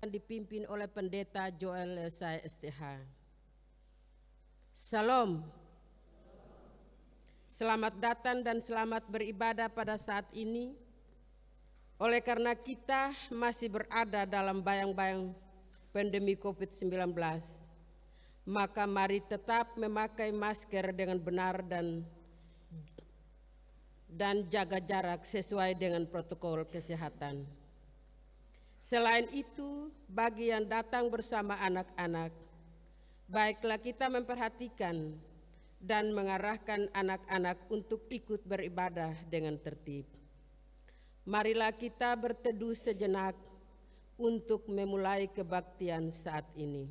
dipimpin oleh Pendeta Joel Yesaya STH. Salam. Selamat datang dan selamat beribadah pada saat ini. Oleh karena kita masih berada dalam bayang-bayang pandemi COVID-19, maka mari tetap memakai masker dengan benar dan jaga jarak sesuai dengan protokol kesehatan. Selain itu, bagi yang datang bersama anak-anak, baiklah kita memperhatikan dan mengarahkan anak-anak untuk ikut beribadah dengan tertib. Marilah kita berteduh sejenak untuk memulai kebaktian saat ini.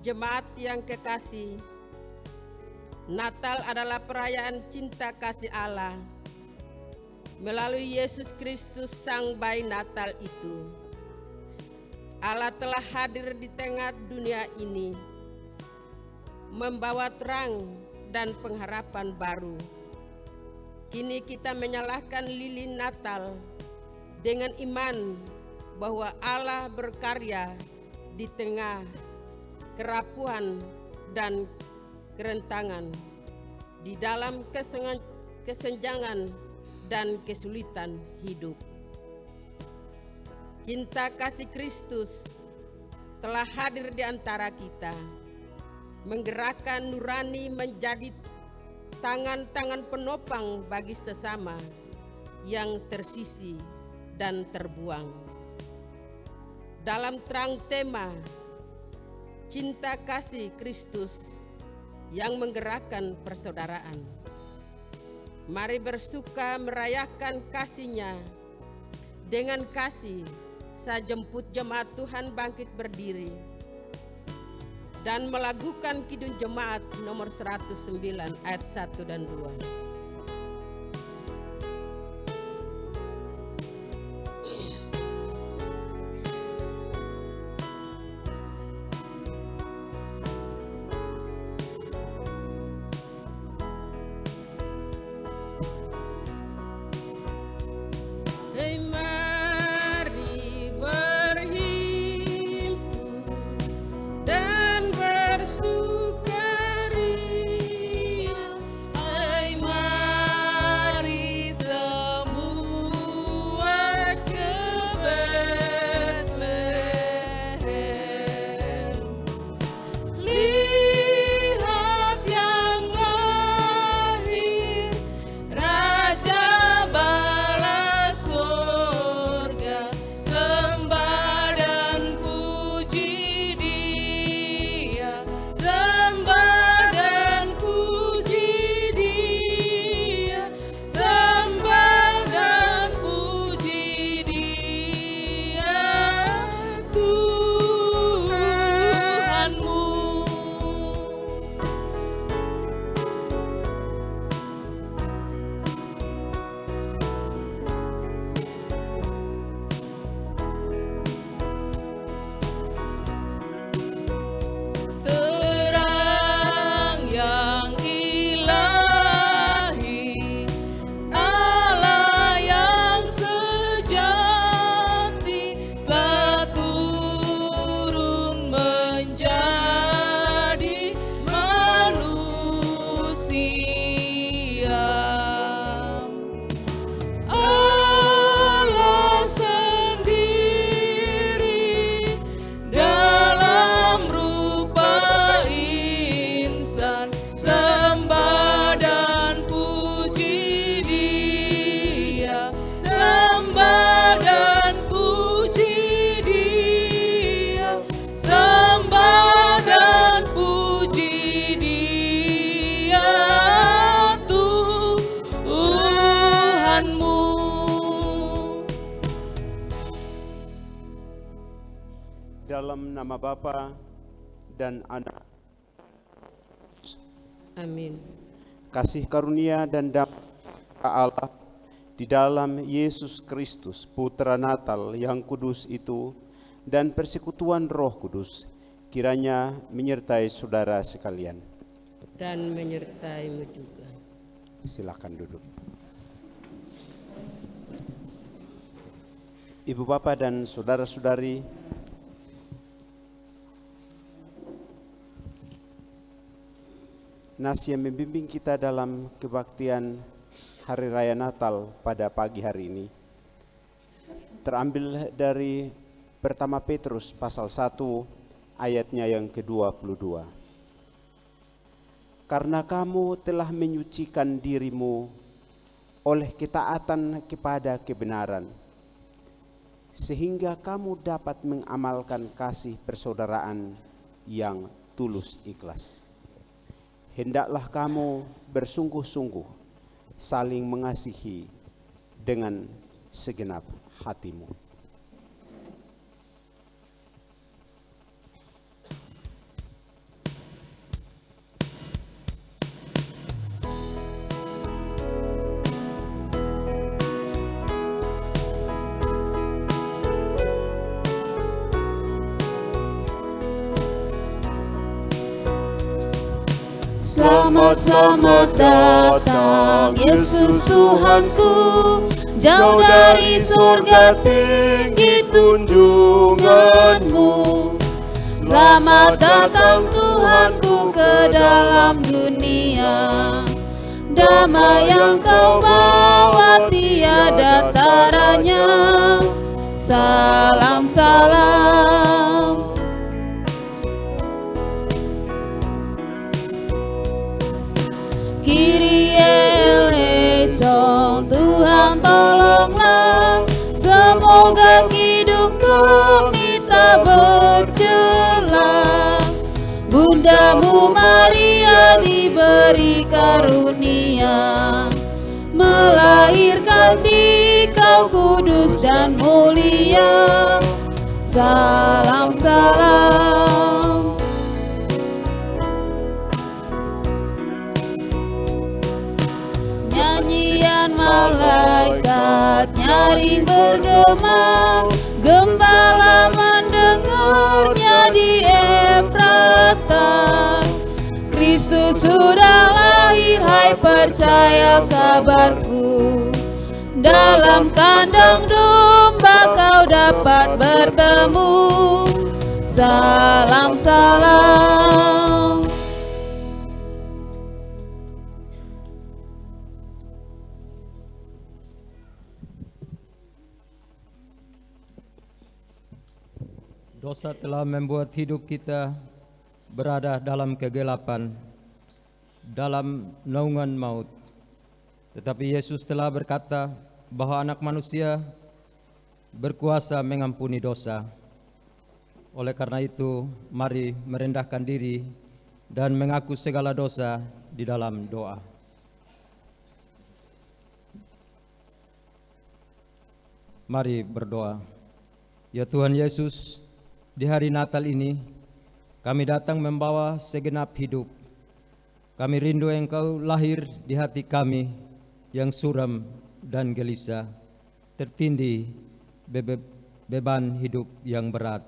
Jemaat yang kekasih, Natal adalah perayaan cinta kasih Allah. Melalui Yesus Kristus Sang Bayi Natal itu, Allah telah hadir di tengah dunia ini, membawa terang dan pengharapan baru. Kini kita menyalakan lilin Natal dengan iman bahwa Allah berkarya di tengah kerapuhan dan kerentangan, di dalam kesenjangan dan kesulitan hidup. Cinta kasih Kristus telah hadir di antara kita, menggerakkan nurani menjadi tangan-tangan penopang bagi sesama yang tersisih dan terbuang. Dalam terang tema cinta kasih Kristus yang menggerakkan persaudaraan, mari bersuka merayakan kasih-Nya. Dengan kasih, saya jemput jemaat Tuhan bangkit berdiri dan melakukan Kidung Jemaat nomor 109 ayat 1 dan 2. Dalam nama Bapa dan Anak. Amin. Kasih karunia dan damai Allah di dalam Yesus Kristus, Putra Natal yang kudus itu, dan persekutuan Roh Kudus, kiranya menyertai saudara sekalian. Dan menyertaimu juga. Silakan duduk. Ibu bapak dan saudara-saudari, nas yang membimbing kita dalam kebaktian Hari Raya Natal pada pagi hari ini terambil dari pertama Petrus pasal 1 ayatnya yang ke-22. Karena kamu telah menyucikan dirimu oleh ketaatan kepada kebenaran, sehingga kamu dapat mengamalkan kasih persaudaraan yang tulus ikhlas. Hendaklah kamu bersungguh-sungguh saling mengasihi dengan segenap hatimu. Selamat, selamat datang Yesus Tuhanku, jauh dari surga tinggi tunjunganmu. Selamat datang Tuhanku ke dalam dunia, damai yang kau bawa tiada taranya. Salam, salam. Kyrie eleison, Tuhan tolonglah, semoga hidup kami tak bercela. Bundamu Maria diberi karunia, melahirkan di kau kudus dan mulia. Salam, salam. Nyanyian malaikat nyaring bergema, gembala mendengarnya di Efrata. Kristus sudah lahir, hai percaya kabarku. Dalam kandang domba kau dapat bertemu. Salam, salam. Dosa telah membuat hidup kita berada dalam kegelapan, dalam naungan maut. Tetapi Yesus telah berkata bahwa Anak Manusia berkuasa mengampuni dosa. Oleh karena itu, mari merendahkan diri dan mengaku segala dosa di dalam doa. Mari berdoa. Ya Tuhan Yesus, di hari Natal ini, kami datang membawa segenap hidup. Kami rindu Engkau lahir di hati kami yang suram dan gelisah, tertindih beban hidup yang berat.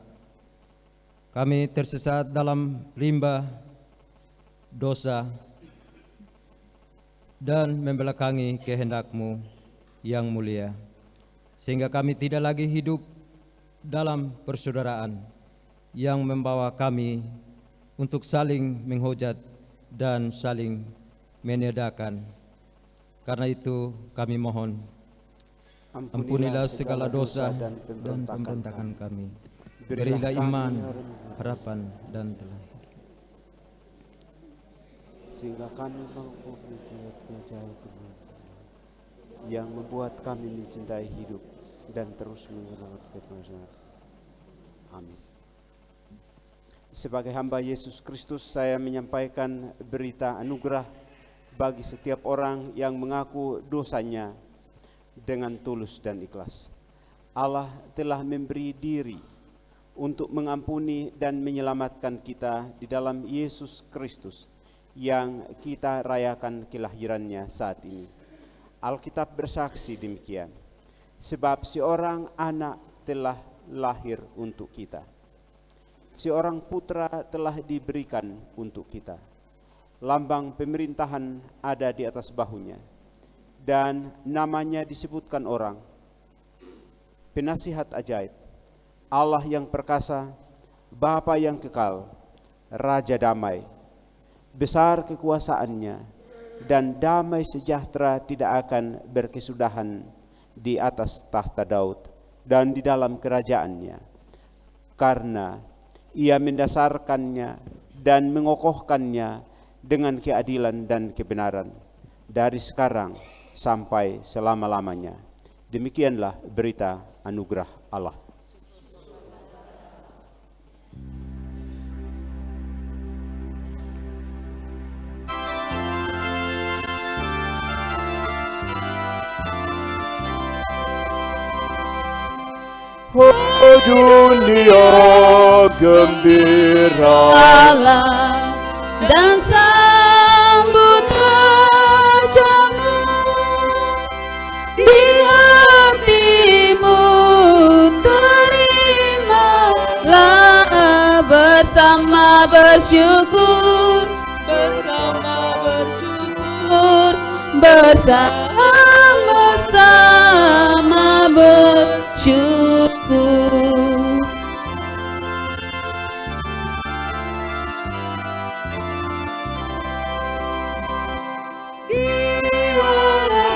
Kami tersesat dalam rimba dosa dan membelakangi kehendak-Mu yang mulia, sehingga kami tidak lagi hidup dalam persaudaraan yang membawa kami untuk saling menghujat dan saling menedakan. Karena itu kami mohon, ampunilah segala dosa dan pemberontakan kami. Berilah iman, harapan, dan telah, sehingga kami yang membuat kami mencintai hidup dan terus mengerawat kebenaran. Amin. Sebagai hamba Yesus Kristus, saya menyampaikan berita anugerah bagi setiap orang yang mengaku dosanya dengan tulus dan ikhlas. Allah telah memberi diri untuk mengampuni dan menyelamatkan kita di dalam Yesus Kristus yang kita rayakan kelahirannya saat ini. Alkitab bersaksi demikian. Sebab seorang anak telah lahir untuk kita. Seorang putra telah diberikan untuk kita. Lambang pemerintahan ada di atas bahunya. Dan namanya disebutkan orang, Penasihat ajaib, Allah yang perkasa, Bapa yang kekal, Raja damai. Besar kekuasaannya, dan damai sejahtera tidak akan berkesudahan di atas tahta Daud dan di dalam kerajaannya. Karena ia mendasarkannya dan mengokohkannya dengan keadilan dan kebenaran dari sekarang sampai selama-lamanya. Demikianlah berita anugerah Allah. Oh dunia gembira, Allah dan sambut rajamu, di hatimu terimalah bersama bersyukur, bersama-sama bersyukur.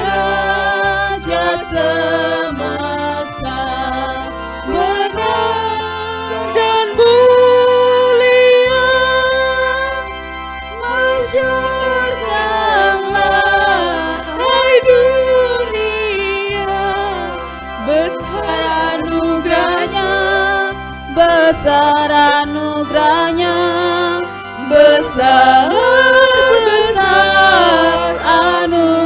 Raja semesta benar dan mulia, masyurkanlah hai dunia, besar anugerahnya, besar anugerahnya, besar anugerahnya.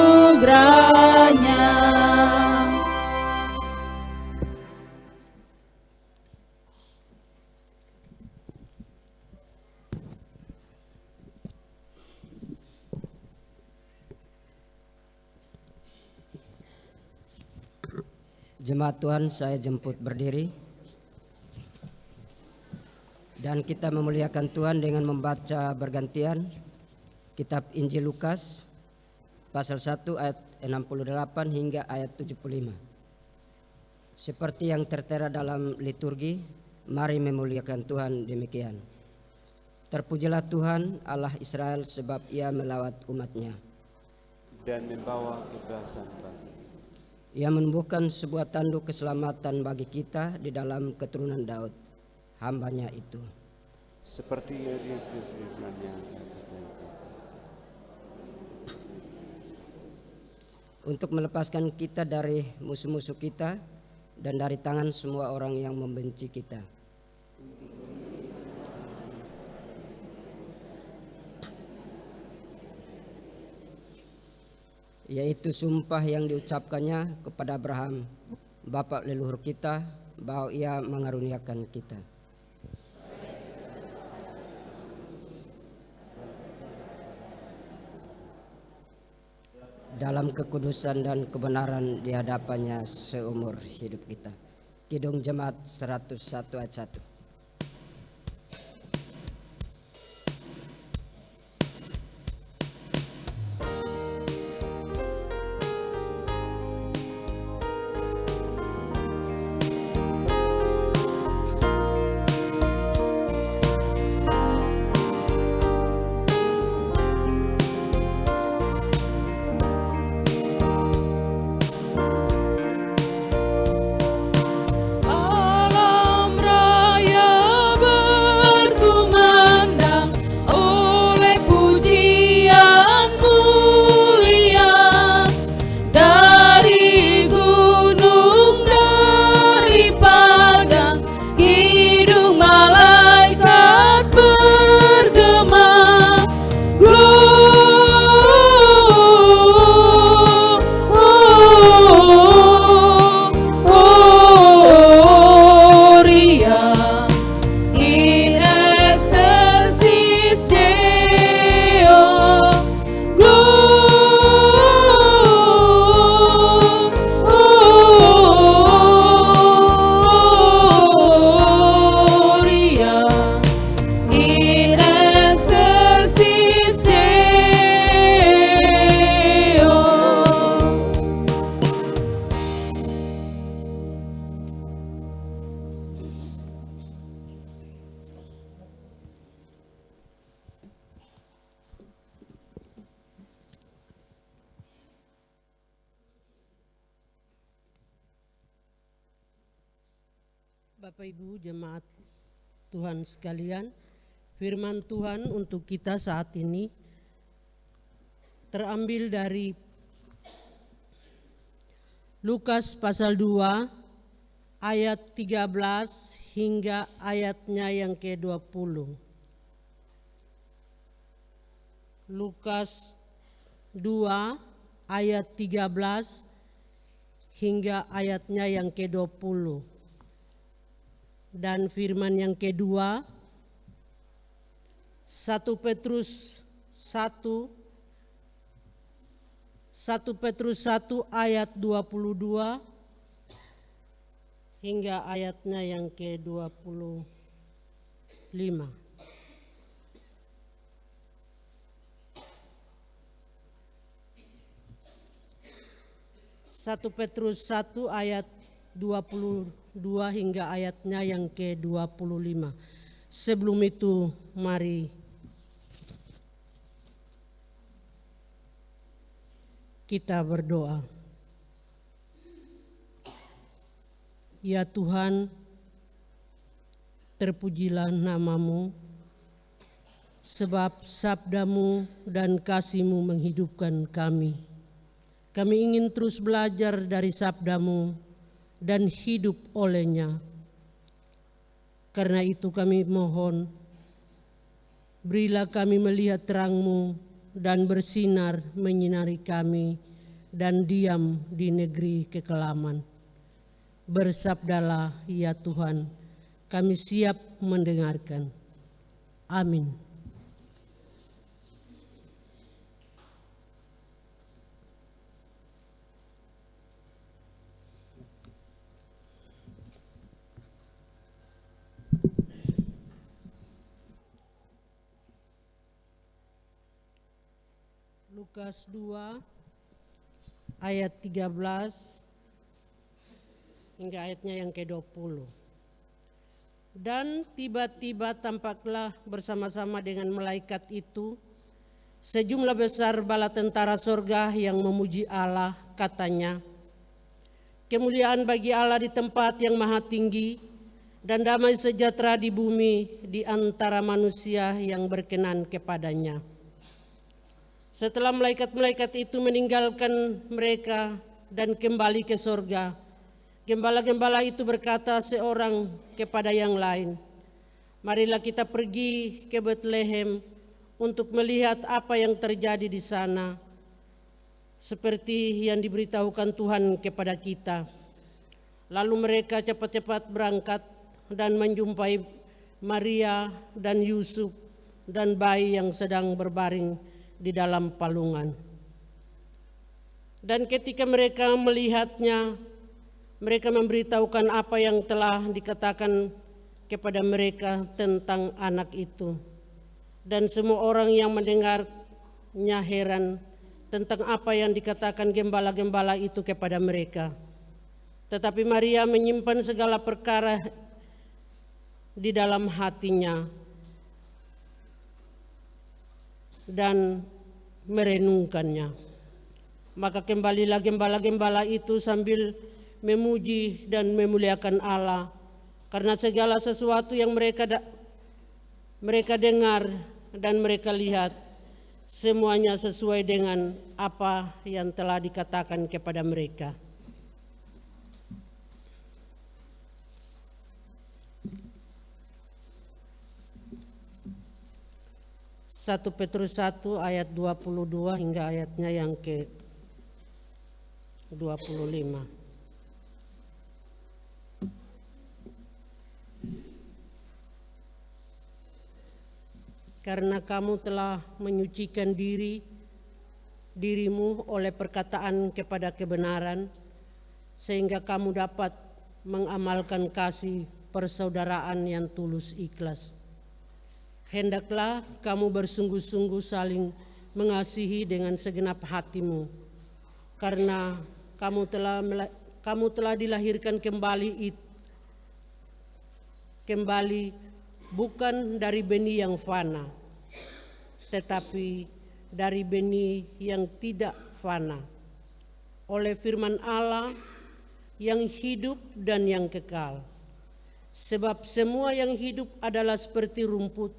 Jemaat Tuhan, saya jemput berdiri dan kita memuliakan Tuhan dengan membaca bergantian kitab Injil Lukas pasal 1 ayat 68 hingga ayat 75. Seperti yang tertera dalam liturgi, mari memuliakan Tuhan demikian. Terpujilah Tuhan Allah Israel, sebab ia melawat umatnya dan membawa kebebasan bagi. Ia menumbuhkan sebuah tanduk keselamatan bagi kita di dalam keturunan Daud, hambanya itu. Seperti firman-Nya. Untuk melepaskan kita dari musuh-musuh kita dan dari tangan semua orang yang membenci kita. Yaitu sumpah yang diucapkannya kepada Abraham, bapa leluhur kita, bahwa ia mengaruniakan kita. Dalam kekudusan dan kebenaran di hadapannya seumur hidup kita. Kidung Jemaat 101 ayat 1. Alam raya Bapak Ibu jemaat Tuhan sekalian, firman Tuhan untuk kita saat ini terambil dari Lukas pasal 2 ayat 13 hingga ayatnya yang ke-20. Lukas 2 ayat 13 hingga ayatnya yang ke-20. Dan firman yang kedua 1 Petrus 1 ayat 22 hingga ayatnya yang ke-25. 1 Petrus 1 ayat 22 hingga ayatnya yang ke-25. Sebelum itu mari kita berdoa. Ya Tuhan, terpujilah nama-Mu, sebab sabda-Mu dan kasih-Mu menghidupkan kami. Kami ingin terus belajar dari sabda-Mu dan hidup olehnya. Karena itu kami mohon, berilah kami melihat terang-Mu dan bersinar menyinari kami dan diam di negeri kekelaman. Bersabdalah ya Tuhan, kami siap mendengarkan. Amin. Lukas 2 ayat 13 hingga ayatnya yang ke-20. Dan tiba-tiba tampaklah bersama-sama dengan malaikat itu sejumlah besar bala tentara sorga yang memuji Allah, katanya, kemuliaan bagi Allah di tempat yang maha tinggi dan damai sejahtera di bumi di antara manusia yang berkenan kepadanya. Setelah malaikat-malaikat itu meninggalkan mereka dan kembali ke sorga, gembala-gembala itu berkata seorang kepada yang lain, marilah kita pergi ke Betlehem untuk melihat apa yang terjadi di sana, seperti yang diberitahukan Tuhan kepada kita. Lalu mereka cepat-cepat berangkat dan menjumpai Maria dan Yusuf dan bayi yang sedang berbaring di dalam palungan. Dan ketika mereka melihatnya, mereka memberitahukan apa yang telah dikatakan kepada mereka tentang anak itu. Dan semua orang yang mendengarnya heran tentang apa yang dikatakan gembala-gembala itu kepada mereka. Tetapi Maria menyimpan segala perkara di dalam hatinya dan merenungkannya. Maka kembalilah gembala-gembala itu sambil memuji dan memuliakan Allah karena segala sesuatu yang mereka dengar dan mereka lihat, semuanya sesuai dengan apa yang telah dikatakan kepada mereka. Satu Petrus 1 ayat 22 hingga ayatnya yang ke-25. Karena kamu telah menyucikan dirimu oleh perkataan kepada kebenaran, sehingga kamu dapat mengamalkan kasih persaudaraan yang tulus ikhlas. Hendaklah kamu bersungguh-sungguh saling mengasihi dengan segenap hatimu, karena kamu telah dilahirkan kembali bukan dari benih yang fana, tetapi dari benih yang tidak fana, oleh firman Allah yang hidup dan yang kekal. Sebab semua yang hidup adalah seperti rumput,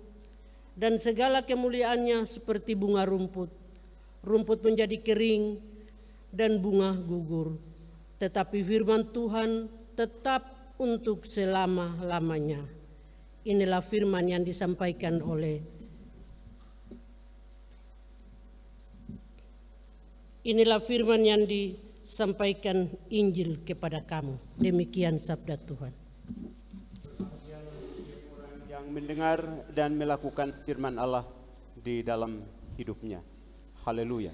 dan segala kemuliaannya seperti bunga rumput. Rumput menjadi kering dan bunga gugur, tetapi firman Tuhan tetap untuk selama-lamanya. Inilah firman yang disampaikan Injil kepada kamu. Demikian sabda Tuhan. Yang mendengar dan melakukan firman Allah di dalam hidupnya. Haleluya.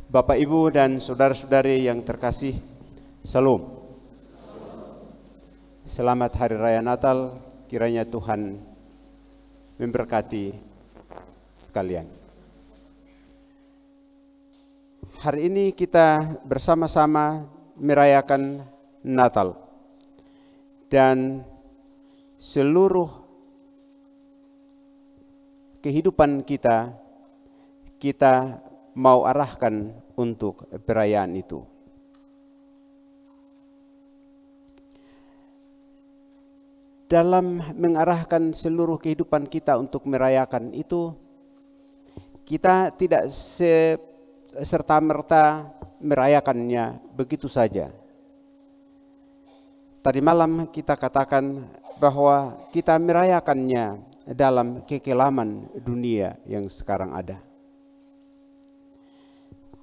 Bapak, Ibu, dan saudara-saudari yang terkasih, Salam. Selamat Hari Raya Natal, kiranya Tuhan memberkati kalian. Hari ini kita bersama-sama merayakan Natal, dan seluruh kehidupan kita mau arahkan untuk perayaan itu. Dalam mengarahkan seluruh kehidupan kita untuk merayakan itu, kita tidak serta-merta merayakannya begitu saja. Tadi malam kita katakan bahwa kita merayakannya dalam kekelaman dunia yang sekarang ada.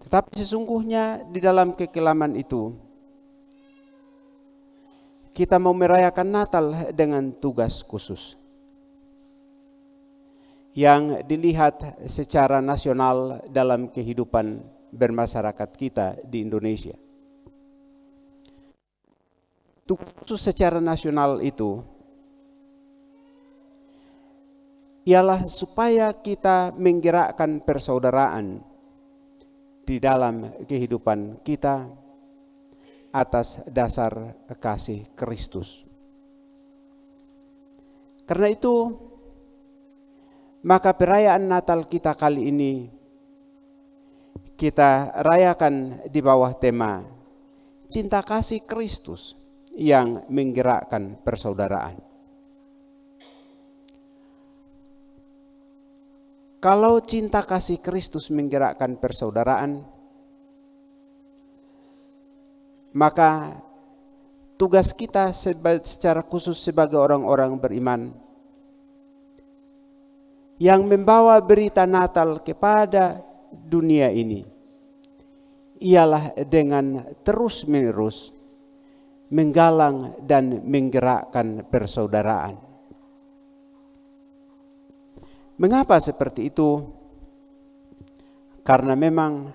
Tetapi sesungguhnya di dalam kekelaman itu, kita mau merayakan Natal dengan tugas khusus yang dilihat secara nasional dalam kehidupan bermasyarakat kita di Indonesia. Tugas khusus secara nasional itu ialah supaya kita menggerakkan persaudaraan di dalam kehidupan kita atas dasar kasih Kristus. Karena itu, maka perayaan Natal kita kali ini kita rayakan di bawah tema cinta kasih Kristus yang menggerakkan persaudaraan. Kalau cinta kasih Kristus menggerakkan persaudaraan, maka tugas kita secara khusus sebagai orang-orang beriman yang membawa berita Natal kepada dunia ini ialah dengan terus-menerus menggalang dan menggerakkan persaudaraan. Mengapa seperti itu? Karena memang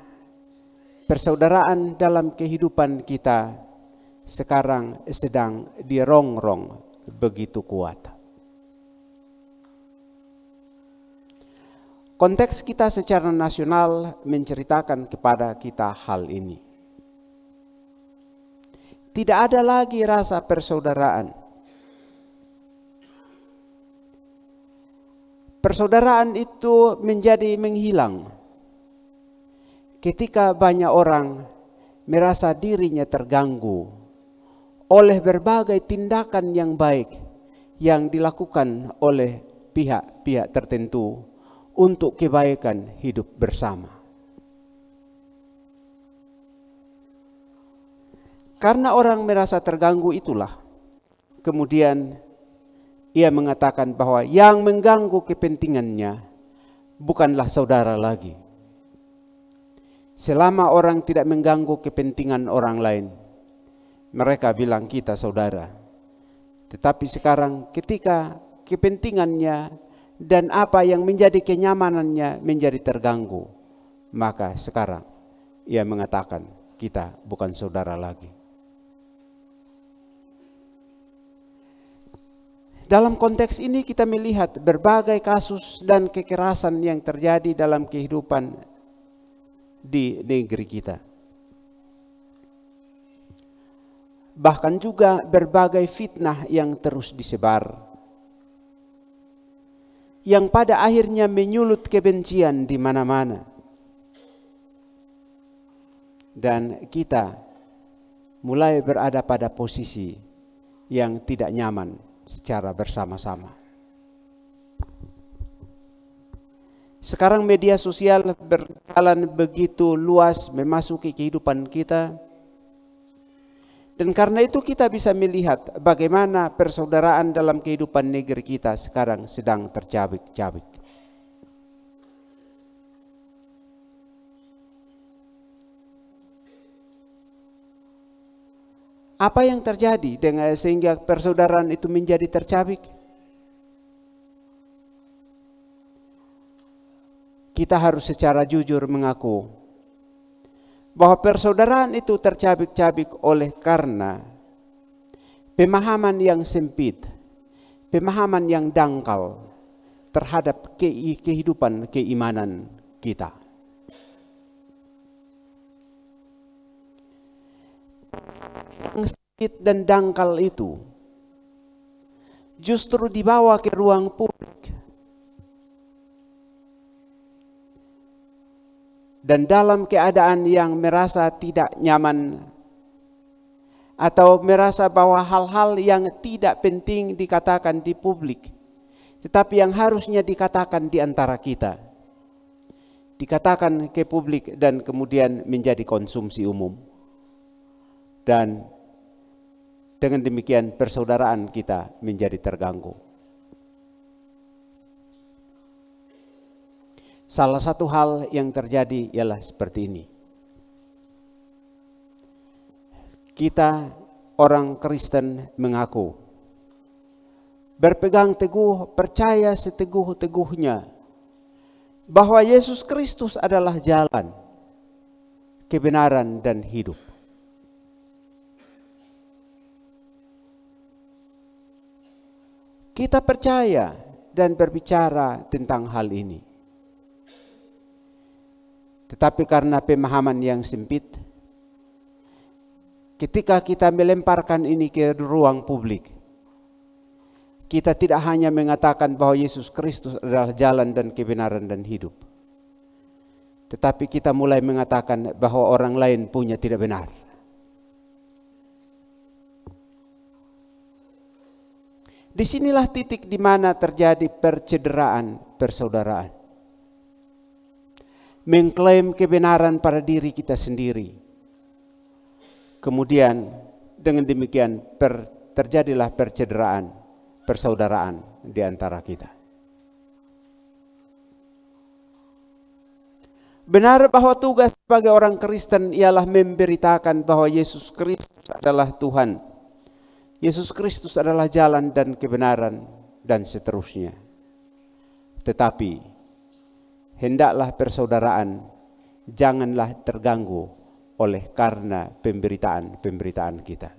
persaudaraan dalam kehidupan kita sekarang sedang dirongrong begitu kuat. Konteks kita secara nasional menceritakan kepada kita hal ini. Tidak ada lagi rasa persaudaraan. Persaudaraan itu menjadi menghilang ketika banyak orang merasa dirinya terganggu oleh berbagai tindakan yang baik yang dilakukan oleh pihak-pihak tertentu untuk kebaikan hidup bersama. Karena orang merasa terganggu itulah, kemudian ia mengatakan bahwa yang mengganggu kepentingannya bukanlah saudara lagi. Selama orang tidak mengganggu kepentingan orang lain, mereka bilang kita saudara. Tetapi sekarang ketika kepentingannya dan apa yang menjadi kenyamanannya menjadi terganggu, maka sekarang ia mengatakan kita bukan saudara lagi. Dalam konteks ini kita melihat berbagai kasus dan kekerasan yang terjadi dalam kehidupan di negeri kita. Bahkan juga berbagai fitnah yang terus disebar, yang pada akhirnya menyulut kebencian di mana-mana. Dan kita mulai berada pada posisi yang tidak nyaman secara bersama-sama. Sekarang media sosial berjalan begitu luas memasuki kehidupan kita. Dan karena itu kita bisa melihat bagaimana persaudaraan dalam kehidupan negeri kita sekarang sedang tercabik-cabik. Apa yang terjadi sehingga persaudaraan itu menjadi tercabik? Kita harus secara jujur mengaku bahwa persaudaraan itu tercabik-cabik oleh karena pemahaman yang sempit, pemahaman yang dangkal terhadap kehidupan keimanan kita. Yang sempit dan dangkal itu justru dibawa ke ruang publik. Dan dalam keadaan yang merasa tidak nyaman atau merasa bahwa hal-hal yang tidak penting dikatakan di publik, tetapi yang harusnya dikatakan di antara kita, dikatakan ke publik dan kemudian menjadi konsumsi umum. Dan dengan demikian persaudaraan kita menjadi terganggu. Salah satu hal yang terjadi ialah seperti ini. Kita orang Kristen mengaku berpegang teguh, percaya seteguh-teguhnya bahwa Yesus Kristus adalah jalan, kebenaran dan hidup. Kita percaya dan berbicara tentang hal ini. Tetapi karena pemahaman yang sempit, ketika kita melemparkan ini ke ruang publik, kita tidak hanya mengatakan bahwa Yesus Kristus adalah jalan dan kebenaran dan hidup, tetapi kita mulai mengatakan bahwa orang lain punya tidak benar. Disinilah titik di mana terjadi percederaan persaudaraan. Mengklaim kebenaran pada diri kita sendiri. Kemudian dengan demikian terjadilah percederaan persaudaraan di antara kita. Benar bahwa tugas sebagai orang Kristen ialah memberitakan bahwa Yesus Kristus adalah Tuhan. Yesus Kristus adalah jalan dan kebenaran dan seterusnya. Tetapi hendaklah persaudaraan janganlah terganggu oleh karena pemberitaan kita.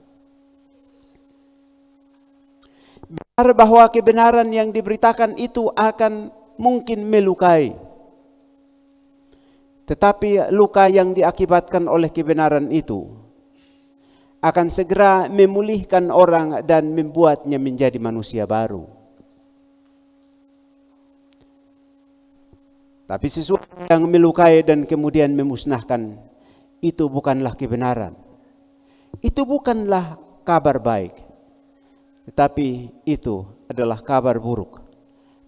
Benar bahwa kebenaran yang diberitakan itu akan mungkin melukai. Tetapi luka yang diakibatkan oleh kebenaran itu akan segera memulihkan orang dan membuatnya menjadi manusia baru. Tapi sesuatu yang melukai dan kemudian memusnahkan, itu bukanlah kebenaran. Itu bukanlah kabar baik. Tetapi itu adalah kabar buruk,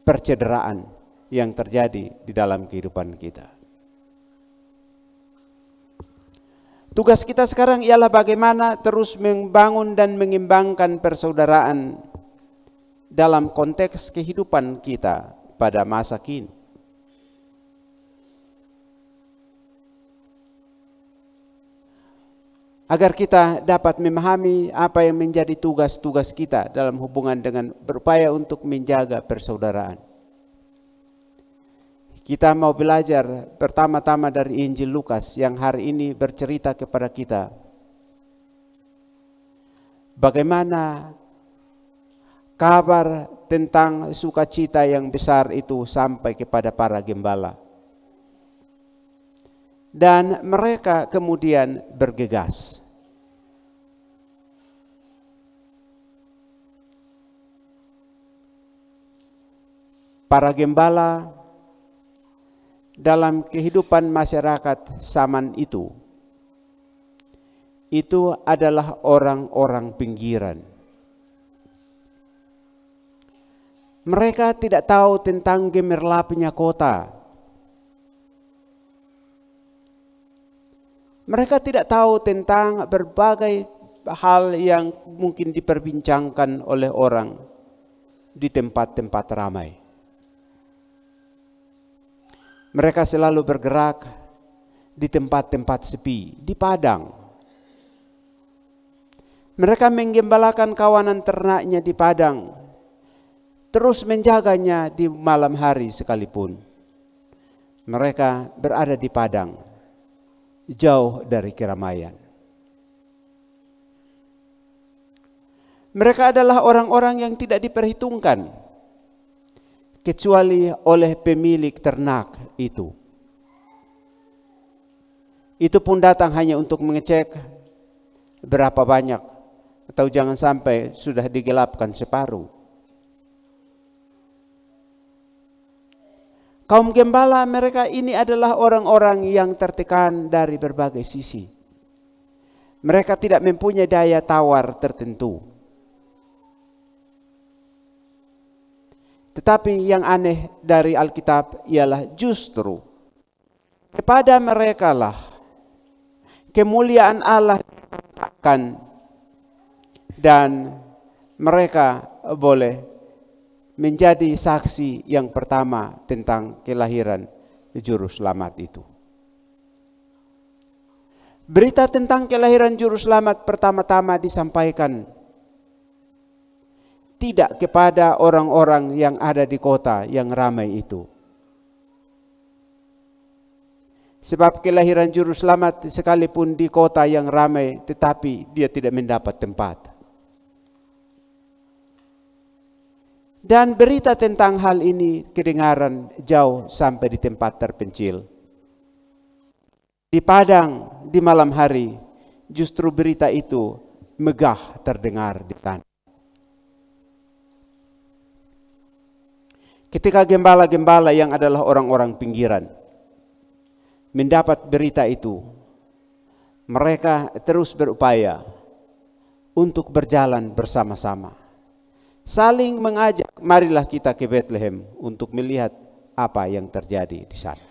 percederaan yang terjadi di dalam kehidupan kita. Tugas kita sekarang ialah bagaimana terus membangun dan mengembangkan persaudaraan dalam konteks kehidupan kita pada masa kini. agar kita dapat memahami apa yang menjadi tugas-tugas kita dalam hubungan dengan berupaya untuk menjaga persaudaraan. Kita mau belajar pertama-tama dari Injil Lukas yang hari ini bercerita kepada kita bagaimana kabar tentang sukacita yang besar itu sampai kepada para gembala. Dan mereka kemudian bergegas. Para gembala dalam kehidupan masyarakat zaman itu adalah orang-orang pinggiran. Mereka tidak tahu tentang gemerlapnya kota. Mereka tidak tahu tentang berbagai hal yang mungkin diperbincangkan oleh orang di tempat-tempat ramai. Mereka selalu bergerak di tempat-tempat sepi, di padang. Mereka menggembalakan kawanan ternaknya di padang, terus menjaganya di malam hari sekalipun. Mereka berada di padang, jauh dari keramaian. Mereka adalah orang-orang yang tidak diperhitungkan kecuali oleh pemilik ternak itu. Itu pun datang hanya untuk mengecek berapa banyak, atau jangan sampai sudah digelapkan separuh. Kaum gembala mereka ini adalah orang-orang yang tertekan dari berbagai sisi. Mereka tidak mempunyai daya tawar tertentu. Tetapi yang aneh dari Alkitab ialah justru kepada merekalah kemuliaan Allah ditampakkan dan mereka boleh menjadi saksi yang pertama tentang kelahiran Juru Selamat itu. Berita tentang kelahiran Juru Selamat pertama-tama disampaikan tidak kepada orang-orang yang ada di kota yang ramai itu. Sebab kelahiran Juru Selamat sekalipun di kota yang ramai, tetapi dia tidak mendapat tempat. Dan berita tentang hal ini kedengaran jauh sampai di tempat terpencil. Di padang, di malam hari, justru berita itu megah terdengar di sana. Ketika gembala-gembala yang adalah orang-orang pinggiran mendapat berita itu, mereka terus berupaya untuk berjalan bersama-sama. Saling mengajak, marilah kita ke Bethlehem untuk melihat apa yang terjadi di sana.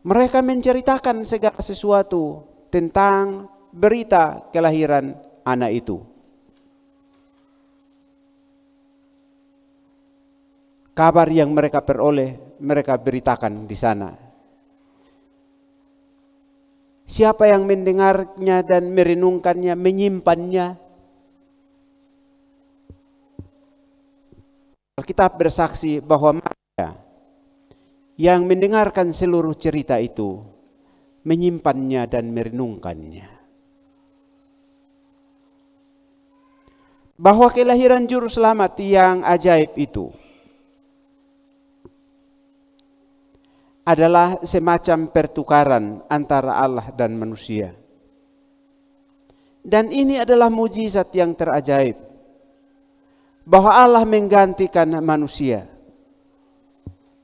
Mereka menceritakan segala sesuatu tentang berita kelahiran anak itu. Kabar yang mereka peroleh, mereka beritakan di sana. Siapa yang mendengarnya dan merenungkannya, menyimpannya. Alkitab bersaksi bahwa Maria yang mendengarkan seluruh cerita itu, menyimpannya dan merenungkannya. Bahwa kelahiran Juru Selamat yang ajaib itu adalah semacam pertukaran antara Allah dan manusia. Dan ini adalah mujizat yang terajaib, bahwa Allah menggantikan manusia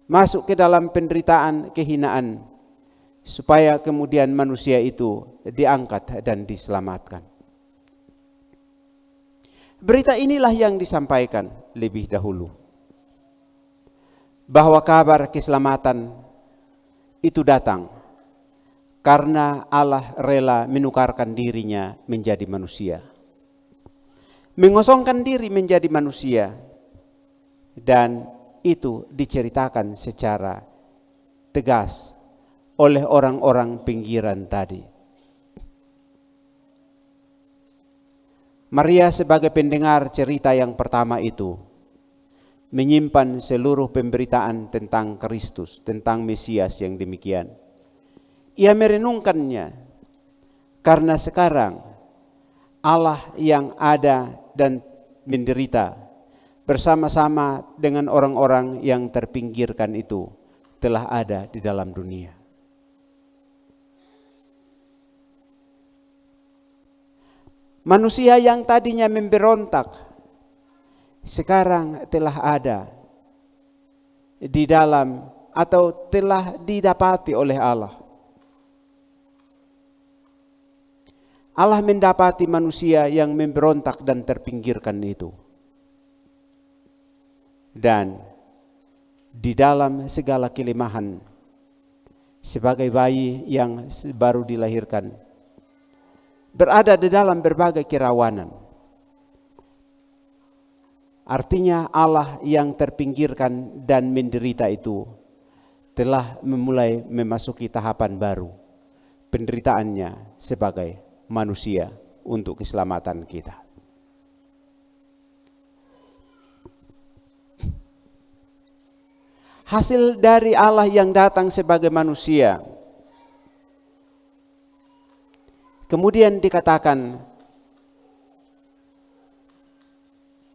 masuk ke dalam penderitaan, kehinaan, supaya kemudian manusia itu diangkat dan diselamatkan. Berita inilah yang disampaikan lebih dahulu, bahwa kabar keselamatan itu datang karena Allah rela menukarkan dirinya menjadi manusia, mengosongkan diri menjadi manusia, dan itu diceritakan secara tegas oleh orang-orang pinggiran tadi. Maria sebagai pendengar cerita yang pertama itu menyimpan seluruh pemberitaan tentang Kristus, tentang Mesias yang demikian. Ia merenungkannya karena sekarang Allah yang ada dan menderita bersama-sama dengan orang-orang yang terpinggirkan itu telah ada di dalam dunia. Manusia yang tadinya memberontak sekarang telah ada di dalam atau telah didapati oleh Allah. Allah mendapati manusia yang memberontak dan terpinggirkan itu. Dan di dalam segala kelemahan, sebagai bayi yang baru dilahirkan, berada di dalam berbagai kerawanan. Artinya Allah yang terpinggirkan dan menderita itu telah memulai memasuki tahapan baru, penderitaannya sebagai manusia untuk keselamatan kita. Hasil dari Allah yang datang sebagai manusia kemudian dikatakan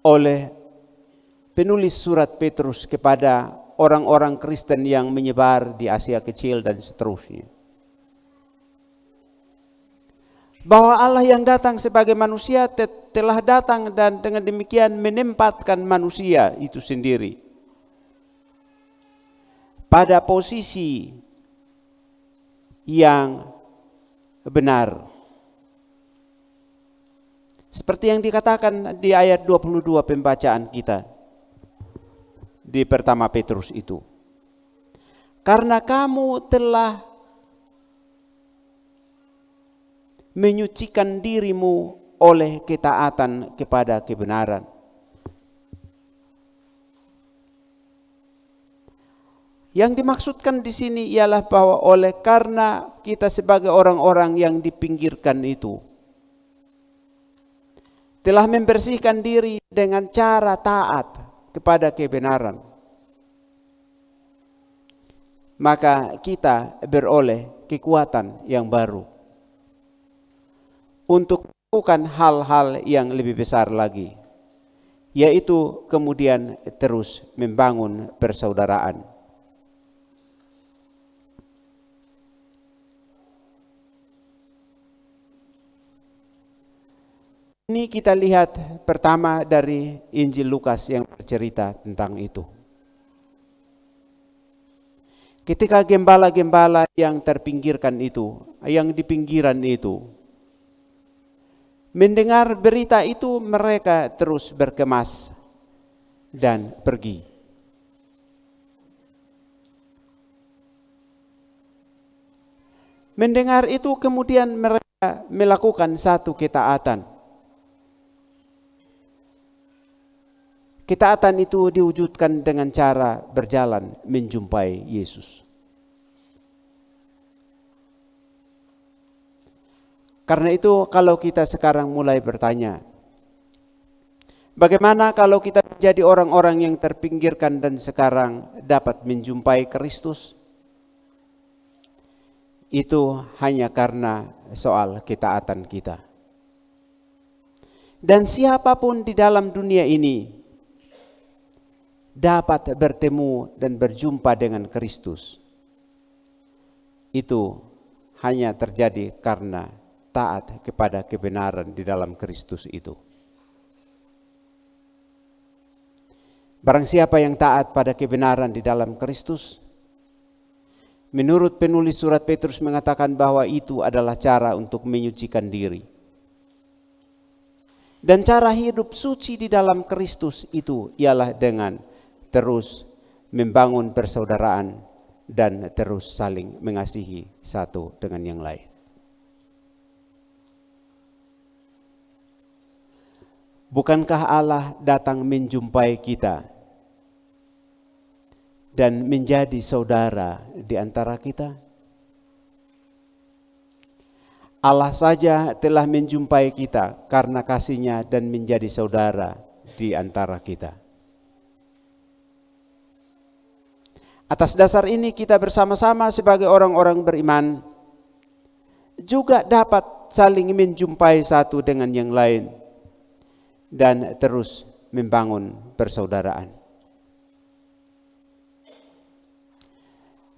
oleh penulis surat Petrus kepada orang-orang Kristen yang menyebar di Asia Kecil dan seterusnya, bahwa Allah yang datang sebagai manusia telah datang dan dengan demikian menempatkan manusia itu sendiri pada posisi yang benar. Seperti yang dikatakan di ayat 22 pembacaan kita di pertama Petrus itu. Karena kamu telah menyucikan dirimu oleh ketaatan kepada kebenaran. Yang dimaksudkan di sini ialah bahwa oleh karena kita sebagai orang-orang yang dipinggirkan itu telah membersihkan diri dengan cara taat kepada kebenaran, maka kita beroleh kekuatan yang baru untuk melakukan hal-hal yang lebih besar lagi, yaitu kemudian terus membangun persaudaraan. Ini kita lihat pertama dari Injil Lukas yang bercerita tentang itu. Ketika gembala-gembala yang terpinggirkan itu, yang di pinggiran itu, mendengar berita itu, mereka terus berkemas dan pergi. Mendengar itu kemudian mereka melakukan satu ketaatan. Ketaatan itu diwujudkan dengan cara berjalan menjumpai Yesus. Karena itu kalau kita sekarang mulai bertanya, bagaimana kalau kita menjadi orang-orang yang terpinggirkan dan sekarang dapat menjumpai Kristus? Itu hanya karena soal ketaatan kita. Dan siapapun di dalam dunia ini dapat bertemu dan berjumpa dengan Kristus, itu hanya terjadi karena taat kepada kebenaran di dalam Kristus itu. Barang siapa yang taat pada kebenaran di dalam Kristus, menurut penulis surat Petrus mengatakan bahwa itu adalah cara untuk menyucikan diri. Dan cara hidup suci di dalam Kristus itu ialah dengan terus membangun persaudaraan dan terus saling mengasihi satu dengan yang lain. Bukankah Allah datang menjumpai kita dan menjadi saudara di antara kita? Allah saja telah menjumpai kita karena kasih-Nya dan menjadi saudara di antara kita. Atas dasar ini kita bersama-sama sebagai orang-orang beriman juga dapat saling menjumpai satu dengan yang lain dan terus membangun persaudaraan.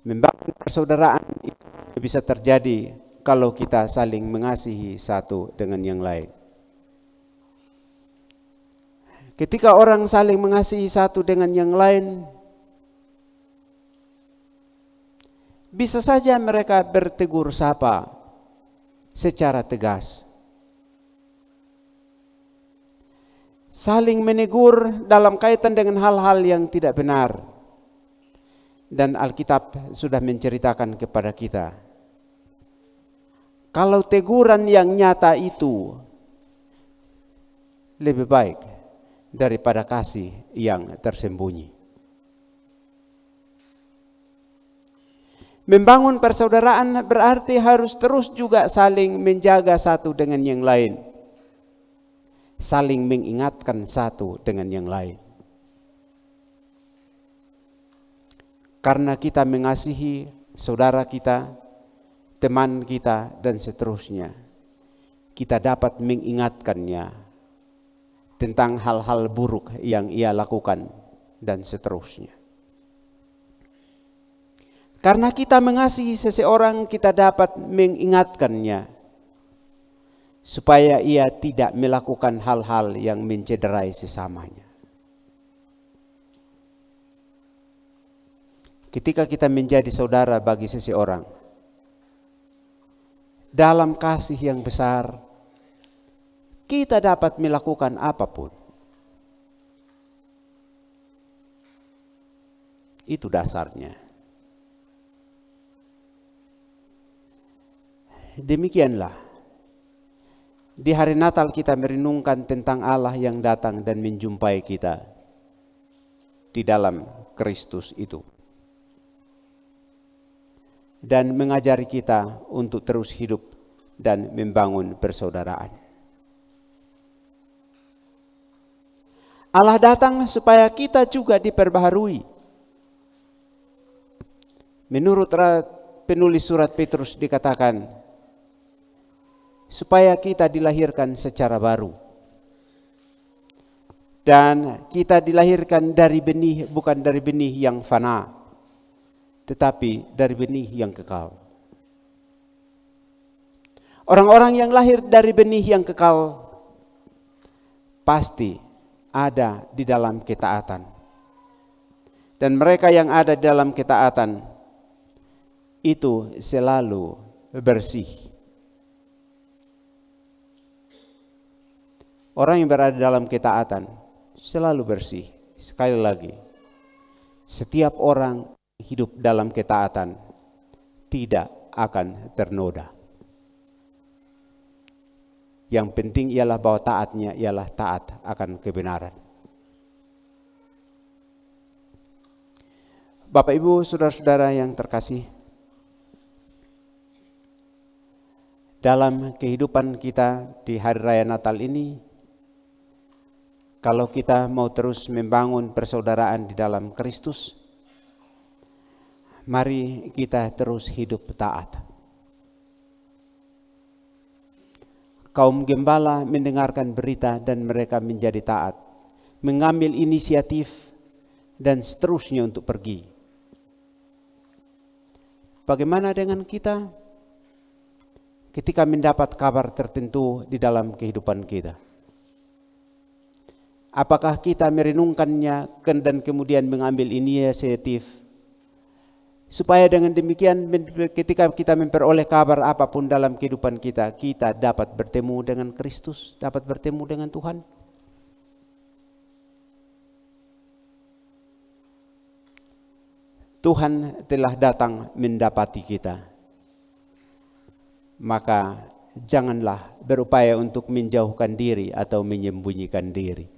Membangun persaudaraan itu bisa terjadi kalau kita saling mengasihi satu dengan yang lain. Ketika orang saling mengasihi satu dengan yang lain, bisa saja mereka bertegur sapa secara tegas. Saling menegur dalam kaitan dengan hal-hal yang tidak benar. Dan Alkitab sudah menceritakan kepada kita, kalau teguran yang nyata itu lebih baik daripada kasih yang tersembunyi. Membangun persaudaraan berarti harus terus juga saling menjaga satu dengan yang lain. Saling mengingatkan satu dengan yang lain. Karena kita mengasihi saudara kita, teman kita, dan seterusnya, kita dapat mengingatkannya tentang hal-hal buruk yang ia lakukan dan seterusnya. Karena kita mengasihi seseorang, kita dapat mengingatkannya supaya ia tidak melakukan hal-hal yang mencederai sesamanya. Ketika kita menjadi saudara bagi seseorang, dalam kasih yang besar, kita dapat melakukan apapun. Itu dasarnya. Demikianlah, di hari Natal kita merenungkan tentang Allah yang datang dan menjumpai kita di dalam Kristus itu. Dan mengajari kita untuk terus hidup dan membangun persaudaraan. Allah datang supaya kita juga diperbaharui. Menurut penulis surat Petrus dikatakan, supaya kita dilahirkan secara baru. Dan kita dilahirkan dari benih, bukan dari benih yang fana, tetapi dari benih yang kekal. Orang-orang yang lahir dari benih yang kekal pasti ada di dalam ketaatan. Dan mereka yang ada di dalam ketaatan itu selalu bersih. Orang yang berada dalam ketaatan selalu bersih. Sekali lagi, setiap orang hidup dalam ketaatan tidak akan ternoda. Yang penting ialah bahwa taatnya ialah taat akan kebenaran. Bapak Ibu, saudara-saudara yang terkasih, dalam kehidupan kita di hari raya Natal ini, kalau kita mau terus membangun persaudaraan di dalam Kristus, mari kita terus hidup taat. Kaum gembala mendengarkan berita dan mereka menjadi taat, mengambil inisiatif dan seterusnya untuk pergi. Bagaimana dengan kita ketika mendapat kabar tertentu di dalam kehidupan kita? Apakah kita merenungkannya dan kemudian mengambil inisiatif supaya dengan demikian ketika kita memperoleh kabar apapun dalam kehidupan kita, kita dapat bertemu dengan Kristus, dapat bertemu dengan Tuhan? Tuhan telah datang mendapati kita. Maka janganlah berupaya untuk menjauhkan diri atau menyembunyikan diri.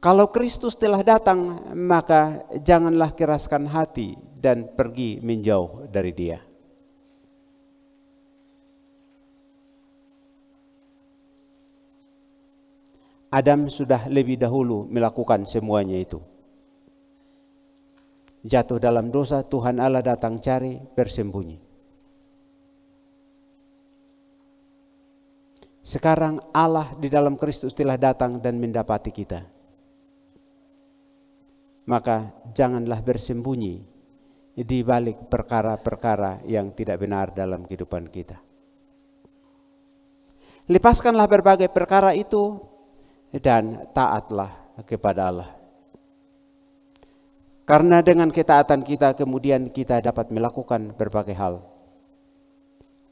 Kalau Kristus telah datang, maka janganlah keraskan hati dan pergi menjauh dari Dia. Adam sudah lebih dahulu melakukan semuanya itu. Jatuh dalam dosa, Tuhan Allah datang cari, bersembunyi. Sekarang Allah di dalam Kristus telah datang dan mendapati kita. Maka janganlah bersembunyi di balik perkara-perkara yang tidak benar dalam kehidupan kita. Lepaskanlah berbagai perkara itu dan taatlah kepada Allah. Karena dengan ketaatan kita kemudian kita dapat melakukan berbagai hal.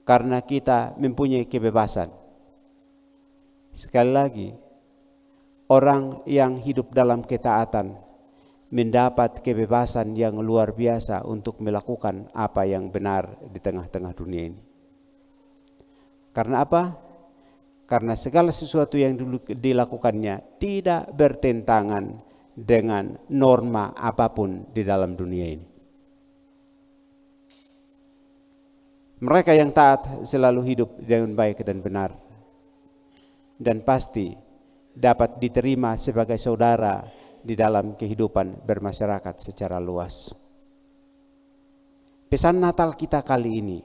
Karena kita mempunyai kebebasan. Sekali lagi, orang yang hidup dalam ketaatan mendapat kebebasan yang luar biasa untuk melakukan apa yang benar di tengah-tengah dunia ini. Karena apa? Karena segala sesuatu yang dilakukannya tidak bertentangan dengan norma apapun di dalam dunia ini. Mereka yang taat selalu hidup dengan baik dan benar, dan pasti dapat diterima sebagai saudara di dalam kehidupan bermasyarakat secara luas. Pesan Natal kita kali ini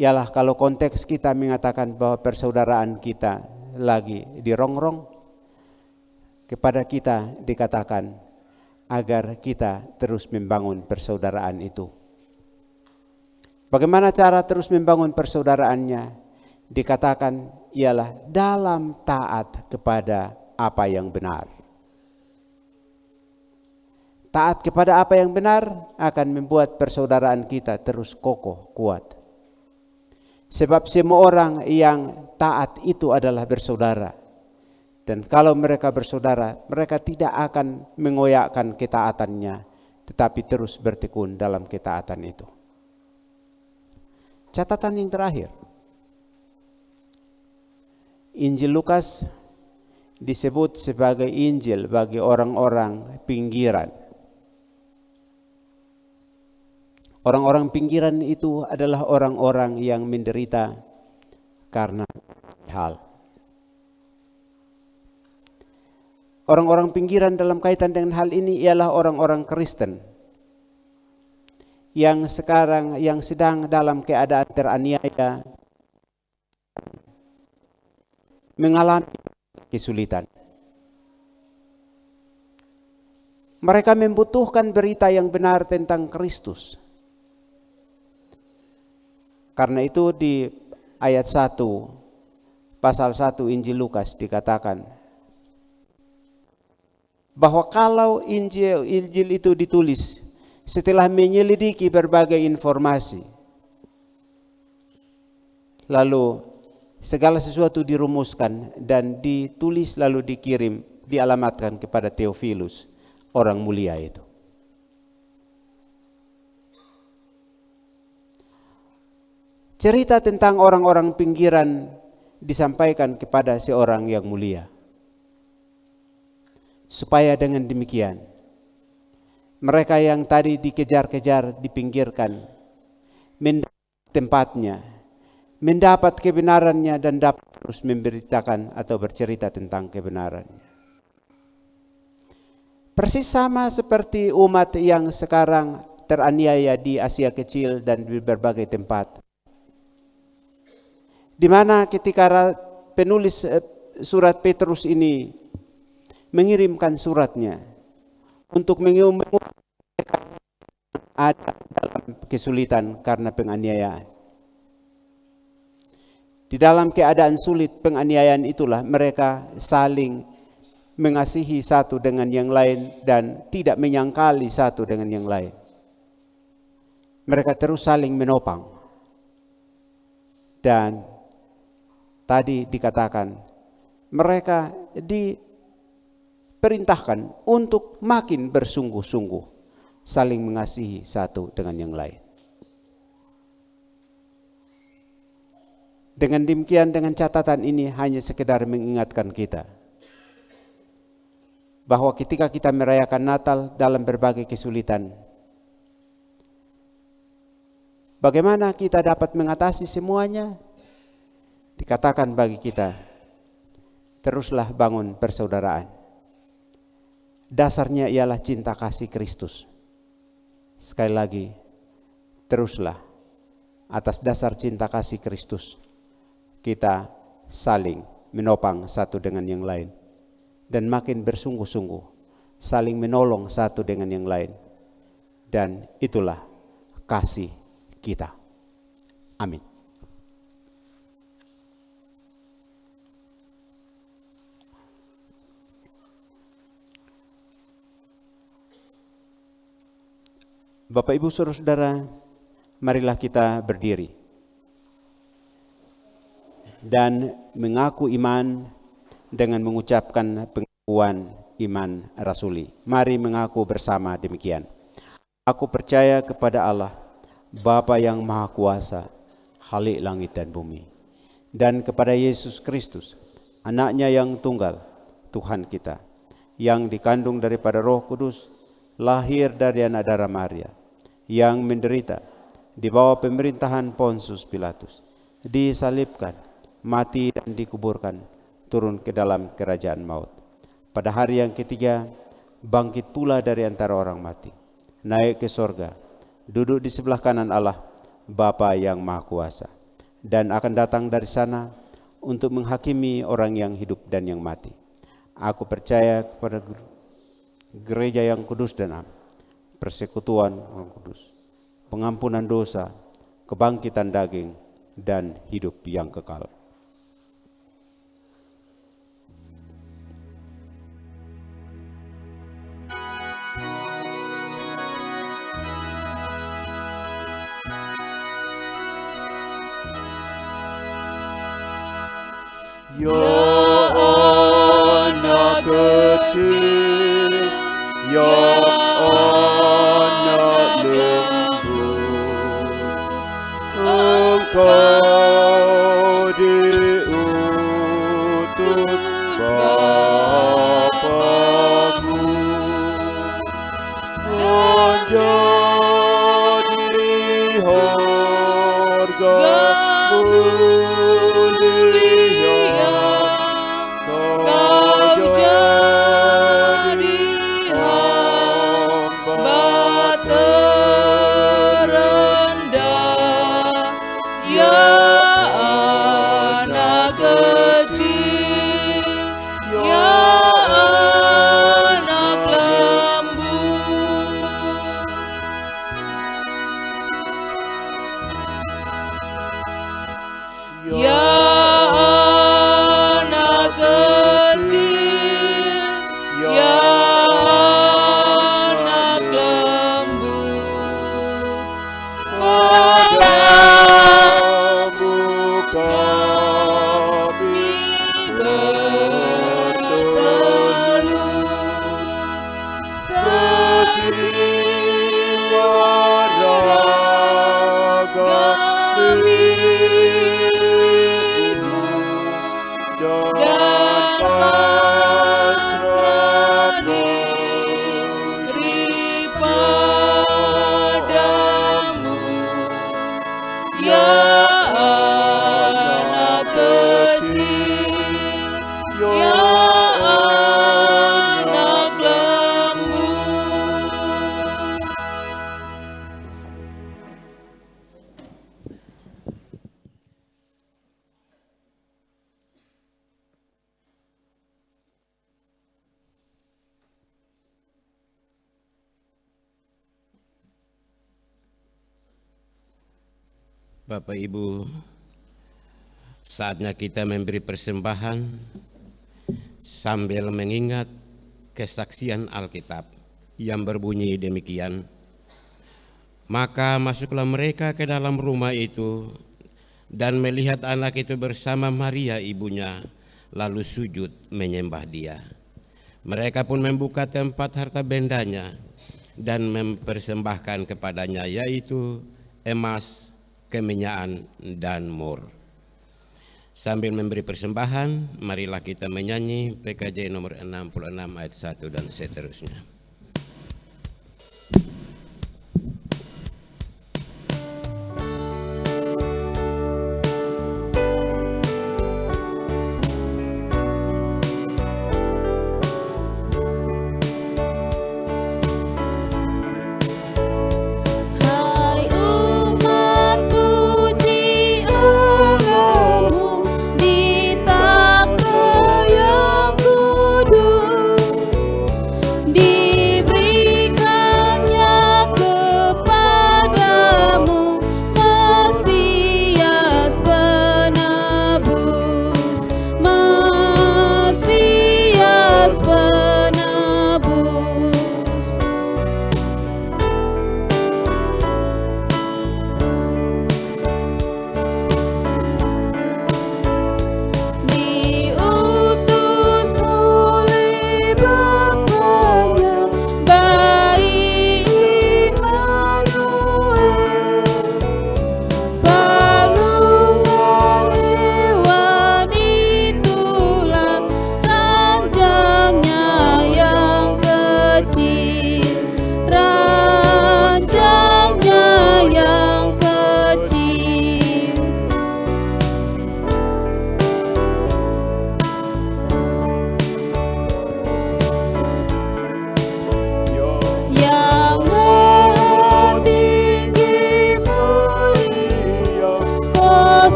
ialah kalau konteks kita mengatakan bahwa persaudaraan kita lagi dirongrong, kepada kita dikatakan agar kita terus membangun persaudaraan itu. Bagaimana cara terus membangun persaudaraannya? Dikatakan ialah dalam taat kepada apa yang benar. Taat kepada apa yang benar akan membuat persaudaraan kita terus kokoh, kuat. Sebab semua orang yang taat itu adalah bersaudara. Dan kalau mereka bersaudara, mereka tidak akan mengoyakkan ketaatannya, tetapi terus bertekun dalam ketaatan itu. Catatan yang terakhir. Injil Lukas disebut sebagai Injil bagi orang-orang pinggiran. Orang-orang pinggiran itu adalah orang-orang yang menderita karena hal. Orang-orang pinggiran dalam kaitan dengan hal ini ialah orang-orang Kristen yang sedang dalam keadaan teraniaya, mengalami kesulitan. Mereka membutuhkan berita yang benar tentang Kristus. Karena itu di ayat 1 pasal 1 Injil Lukas dikatakan bahwa kalau Injil itu ditulis setelah menyelidiki berbagai informasi, lalu segala sesuatu dirumuskan dan ditulis lalu dikirim, dialamatkan kepada Theophilus, orang mulia itu. Cerita tentang orang-orang pinggiran disampaikan kepada seorang yang mulia. Supaya dengan demikian, mereka yang tadi dikejar-kejar, dipinggirkan, mendapat tempatnya, mendapat kebenarannya dan dapat terus memberitakan atau bercerita tentang kebenarannya. Persis sama seperti umat yang sekarang teraniaya di Asia Kecil dan di berbagai tempat. Di mana ketika penulis surat Petrus ini mengirimkan suratnya untuk mengumumkan ada dalam kesulitan karena penganiayaan. Di dalam keadaan sulit penganiayaan itulah mereka saling mengasihi satu dengan yang lain dan tidak menyangkali satu dengan yang lain. Mereka terus saling menopang. Dan tadi dikatakan mereka diperintahkan untuk makin bersungguh-sungguh saling mengasihi satu dengan yang lain. Dengan demikian, dengan catatan ini hanya sekedar mengingatkan kita bahwa ketika kita merayakan Natal dalam berbagai kesulitan, bagaimana kita dapat mengatasi semuanya? Dikatakan bagi kita, teruslah bangun persaudaraan. Dasarnya ialah cinta kasih Kristus. Sekali lagi, teruslah atas dasar cinta kasih Kristus, kita saling menopang satu dengan yang lain. Dan makin bersungguh-sungguh saling menolong satu dengan yang lain. Dan itulah kasih kita. Amin. Bapak, Ibu, Saudara-saudara, marilah kita berdiri dan mengaku iman dengan mengucapkan pengakuan iman rasuli. Mari mengaku bersama demikian. Aku percaya kepada Allah, Bapa yang Maha Kuasa, Khalik langit dan bumi, dan kepada Yesus Kristus, anaknya yang tunggal, Tuhan kita, yang dikandung daripada Roh Kudus, lahir dari anak darah Maria, yang menderita di bawah pemerintahan Pontius Pilatus, disalibkan, mati dan dikuburkan, turun ke dalam kerajaan maut. Pada hari yang ketiga, bangkit pula dari antara orang mati, naik ke sorga, duduk di sebelah kanan Allah, Bapa yang Maha Kuasa, dan akan datang dari sana untuk menghakimi orang yang hidup dan yang mati. Aku percaya kepada gereja yang kudus dan am, persekutuan orang kudus, pengampunan dosa, kebangkitan daging, dan hidup yang kekal. Ya anak kecil, ya anak lembut, engkau diutus Bapa-Mu menjadi harga Bapak Ibu, saatnya kita memberi persembahan sambil mengingat kesaksian Alkitab yang berbunyi demikian. Maka masuklah mereka ke dalam rumah itu dan melihat anak itu bersama Maria ibunya, lalu sujud menyembah dia. Mereka pun membuka tempat harta bendanya dan mempersembahkan kepadanya, yaitu emas, keminyakan, dan mur. Sambil memberi persembahan, marilah kita menyanyi PKJ nomor 66 ayat 1 dan seterusnya.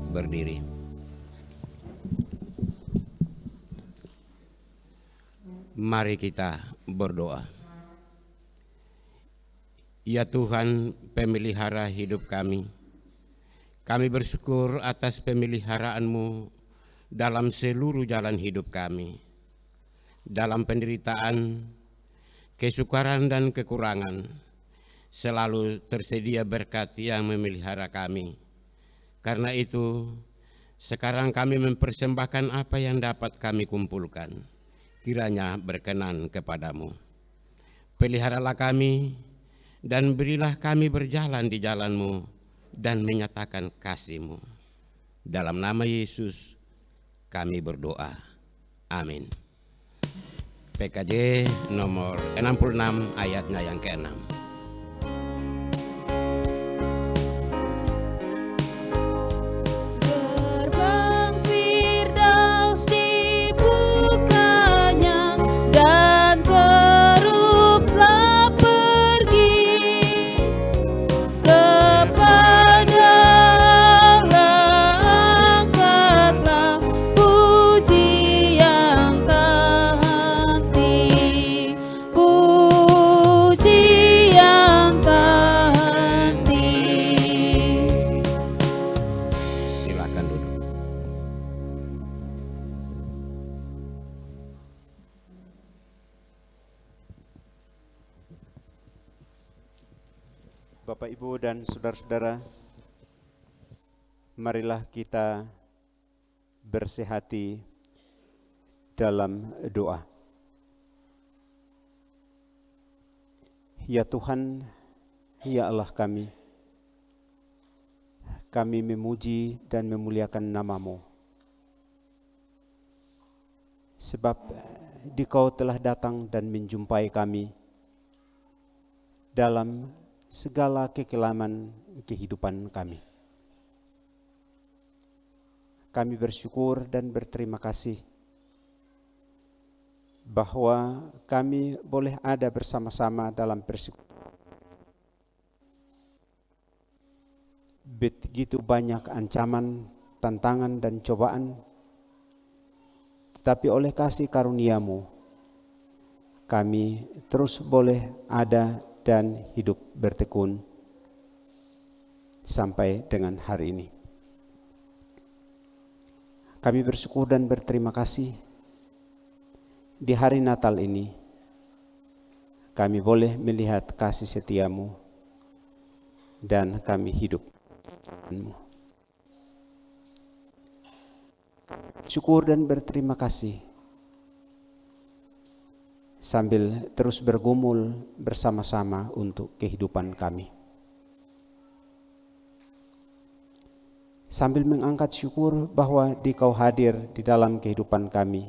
Berdiri. Mari kita berdoa. Ya Tuhan, pemelihara hidup kami bersyukur atas pemeliharaanmu dalam seluruh jalan hidup kami. Dalam penderitaan, kesukaran dan kekurangan, selalu tersedia berkat yang memelihara kami. Karena itu, sekarang kami mempersembahkan apa yang dapat kami kumpulkan, kiranya berkenan kepadamu. Peliharalah kami, dan berilah kami berjalan di jalan-Mu, dan menyatakan kasih-Mu. Dalam nama Yesus, kami berdoa. Amin. PKJ nomor 66 ayatnya yang ke-6. Bapak, Ibu, dan saudara-saudara, marilah kita bersehati dalam doa. Ya Tuhan, ya Allah kami memuji dan memuliakan nama-Mu. Sebab Dikau telah datang dan menjumpai kami dalam segala kekelaman kehidupan kami. Kami bersyukur dan berterima kasih bahwa kami boleh ada bersama-sama dalam persekutuan. Begitu banyak ancaman, tantangan dan cobaan, tetapi oleh kasih karunia-Mu kami terus boleh ada dan hidup bertekun sampai dengan hari ini. Kami bersyukur dan berterima kasih di hari Natal ini kami boleh melihat kasih setia-Mu dan kami hidup dengan-Mu. Syukur dan berterima kasih sambil terus bergumul bersama-sama untuk kehidupan kami. Sambil mengangkat syukur bahwa Dikau hadir di dalam kehidupan kami.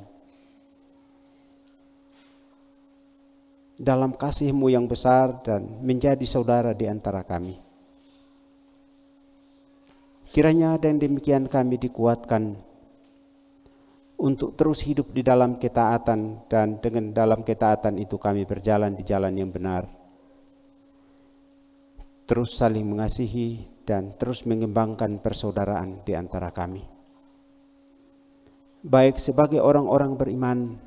Dalam kasih-Mu yang besar dan menjadi saudara di antara kami. Kiranya dan demikian kami dikuatkan untuk terus hidup di dalam ketaatan, dan dengan dalam ketaatan itu kami berjalan di jalan yang benar. Terus saling mengasihi dan terus mengembangkan persaudaraan di antara kami. Baik sebagai orang-orang beriman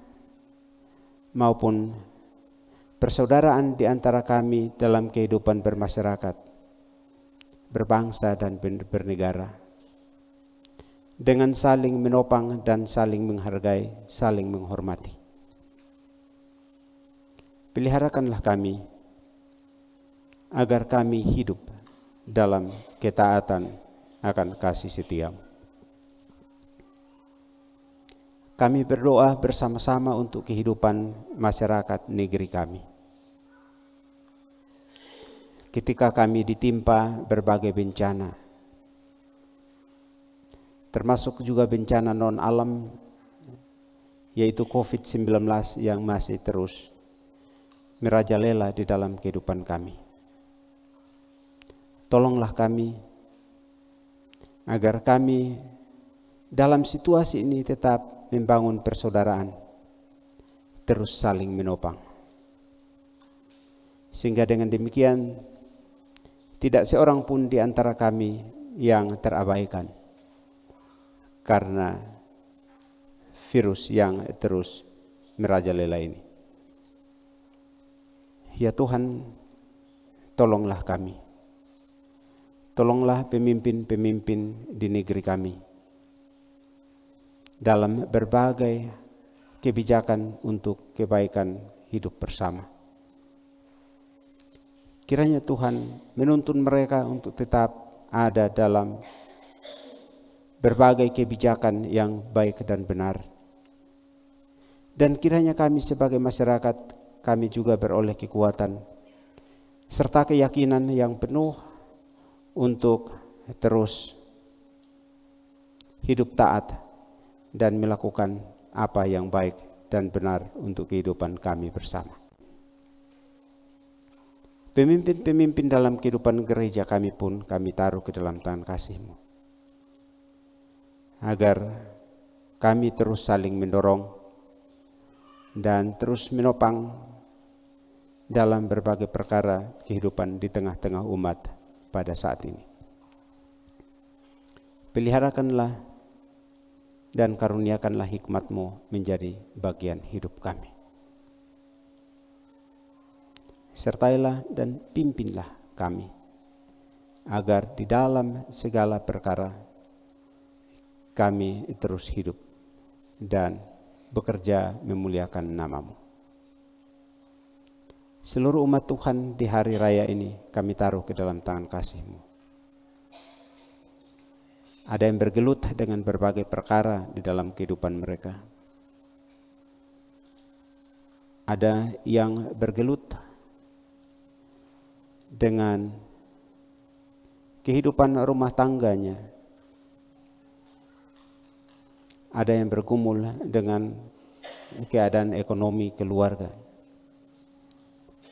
maupun persaudaraan di antara kami dalam kehidupan bermasyarakat, berbangsa dan bernegara. Dengan saling menopang dan saling menghargai, saling menghormati. Peliharakanlah kami agar kami hidup dalam ketaatan akan kasih setia-Mu. Kami berdoa bersama-sama untuk kehidupan masyarakat negeri kami. Ketika kami ditimpa berbagai bencana, termasuk juga bencana non-alam, yaitu COVID-19 yang masih terus merajalela di dalam kehidupan kami. Tolonglah kami agar kami dalam situasi ini tetap membangun persaudaraan, terus saling menopang. Sehingga dengan demikian tidak seorang pun di antara kami yang terabaikan karena virus yang terus merajalela ini. Ya Tuhan, tolonglah kami. Tolonglah pemimpin-pemimpin di negeri kami dalam berbagai kebijakan untuk kebaikan hidup bersama. Kiranya Tuhan menuntun mereka untuk tetap ada dalam berbagai kebijakan yang baik dan benar. Dan kiranya kami sebagai masyarakat, kami juga beroleh kekuatan serta keyakinan yang penuh untuk terus hidup taat dan melakukan apa yang baik dan benar untuk kehidupan kami bersama. Pemimpin-pemimpin dalam kehidupan gereja kami pun kami taruh ke dalam tangan kasih-Mu, agar kami terus saling mendorong dan terus menopang dalam berbagai perkara kehidupan di tengah-tengah umat pada saat ini. Peliharakanlah dan karuniakanlah hikmat-Mu menjadi bagian hidup kami. Sertailah dan pimpinlah kami, agar di dalam segala perkara kami terus hidup dan bekerja memuliakan nama-Mu. Seluruh umat Tuhan di hari raya ini kami taruh ke dalam tangan kasih-Mu. Ada yang bergelut dengan berbagai perkara di dalam kehidupan mereka. Ada yang bergelut dengan kehidupan rumah tangganya. Ada yang bergumul dengan keadaan ekonomi keluarga.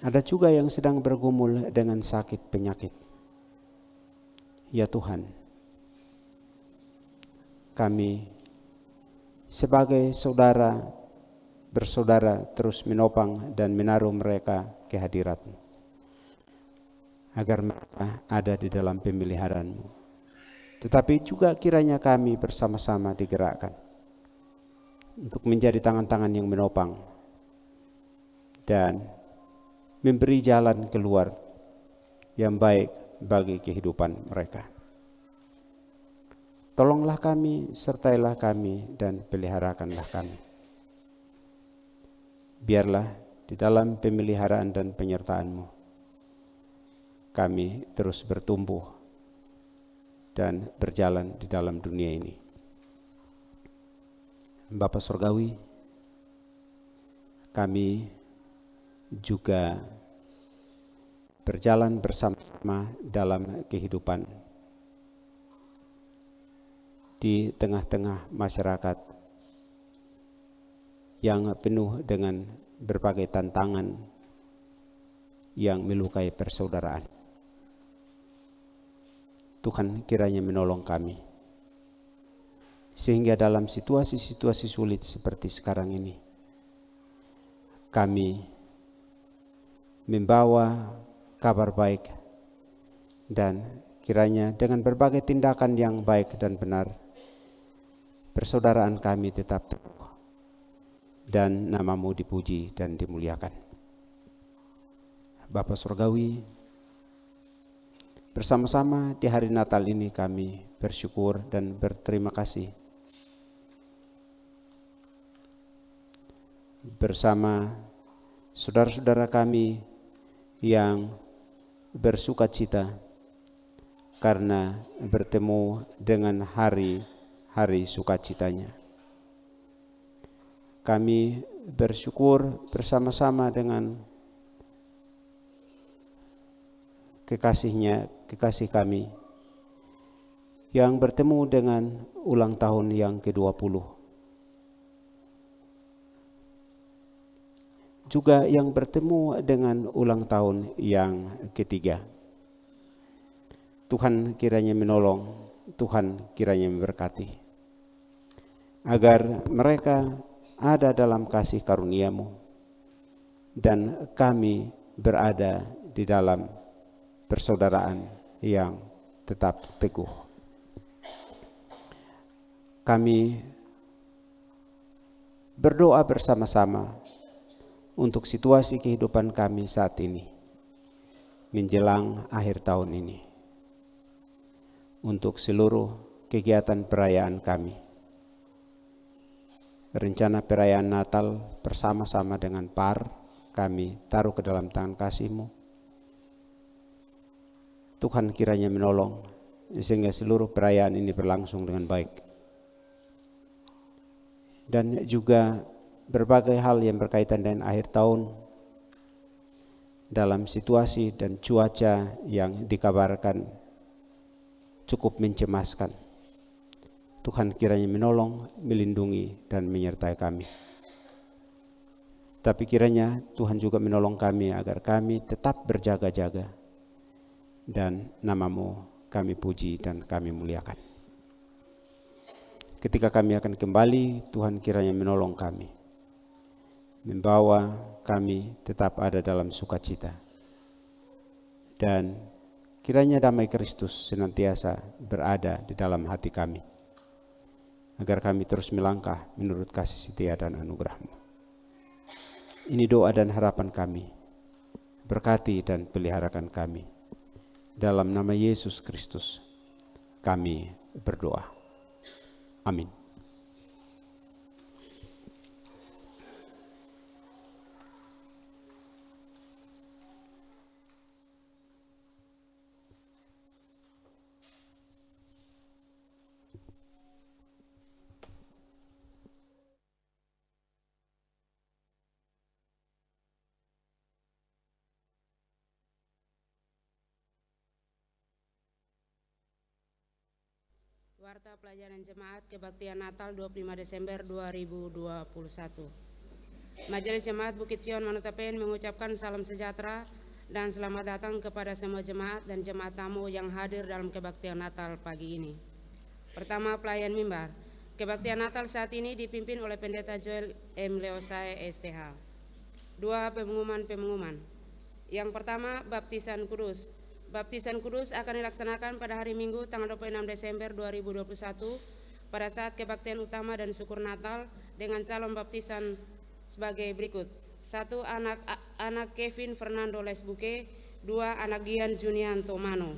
Ada juga yang sedang bergumul dengan sakit penyakit. Ya Tuhan, kami sebagai saudara bersaudara terus menopang dan menaruh mereka ke hadirat-Mu, agar mereka ada di dalam pemeliharaan-Mu. Tetapi juga kiranya kami bersama-sama digerakkan untuk menjadi tangan-tangan yang menopang dan memberi jalan keluar yang baik bagi kehidupan mereka. Tolonglah kami, sertailah kami, dan peliharakanlah kami. Biarlah di dalam pemeliharaan dan penyertaan-Mu kami terus bertumbuh dan berjalan di dalam dunia ini. Bapa Surgawi, kami juga berjalan bersama dalam kehidupan di tengah-tengah masyarakat yang penuh dengan berbagai tantangan yang melukai persaudaraan. Tuhan kiranya menolong kami, sehingga dalam situasi-situasi sulit seperti sekarang ini, kami membawa kabar baik, dan kiranya dengan berbagai tindakan yang baik dan benar, persaudaraan kami tetap teguh dan nama-Mu dipuji dan dimuliakan. Bapa Surgawi, bersama-sama di hari Natal ini kami bersyukur dan berterima kasih bersama saudara-saudara kami yang bersukacita karena bertemu dengan hari sukacitanya. Kami bersyukur bersama-sama dengan kekasih kami yang bertemu dengan ulang tahun yang ke-20. Juga yang bertemu dengan ulang tahun yang ketiga. Tuhan kiranya menolong, Tuhan kiranya memberkati, agar mereka ada dalam kasih karunia-Mu dan kami berada di dalam persaudaraan yang tetap teguh. Kami berdoa bersama-sama untuk situasi kehidupan kami saat ini menjelang akhir tahun ini, untuk seluruh kegiatan perayaan kami. Rencana perayaan Natal bersama-sama dengan PAR kami taruh ke dalam tangan kasih-Mu. Tuhan kiranya menolong sehingga seluruh perayaan ini berlangsung dengan baik. Dan juga berbagai hal yang berkaitan dengan akhir tahun dalam situasi dan cuaca yang dikabarkan cukup mencemaskan. Tuhan kiranya menolong, melindungi, dan menyertai kami. Tapi kiranya Tuhan juga menolong kami agar kami tetap berjaga-jaga dan nama-Mu kami puji dan kami muliakan. Ketika kami akan kembali, Tuhan kiranya menolong kami, membawa kami tetap ada dalam sukacita, dan kiranya damai Kristus senantiasa berada di dalam hati kami, agar kami terus melangkah menurut kasih setia dan anugerah-Mu. Ini doa dan harapan kami. Berkati dan peliharakan kami. Dalam nama Yesus Kristus kami berdoa. Amin. Warta Pelajaran Jemaat Kebaktian Natal 25 Desember 2021. Majelis Jemaat Bukit Sion Manutapen mengucapkan salam sejahtera dan selamat datang kepada semua jemaat dan jemaat tamu yang hadir dalam kebaktian Natal pagi ini. Pertama, pelayan mimbar. Kebaktian Natal saat ini dipimpin oleh Pendeta Joel M. Leosai STH. 2. Pengumuman. Yang pertama, baptisan kudus. Baptisan kudus akan dilaksanakan pada hari Minggu tanggal 26 Desember 2021 pada saat kebaktian utama dan syukur Natal dengan calon baptisan sebagai berikut. 1. Anak Kevin Fernando Lesbuke. 2. Anak Gian Junianto Mano.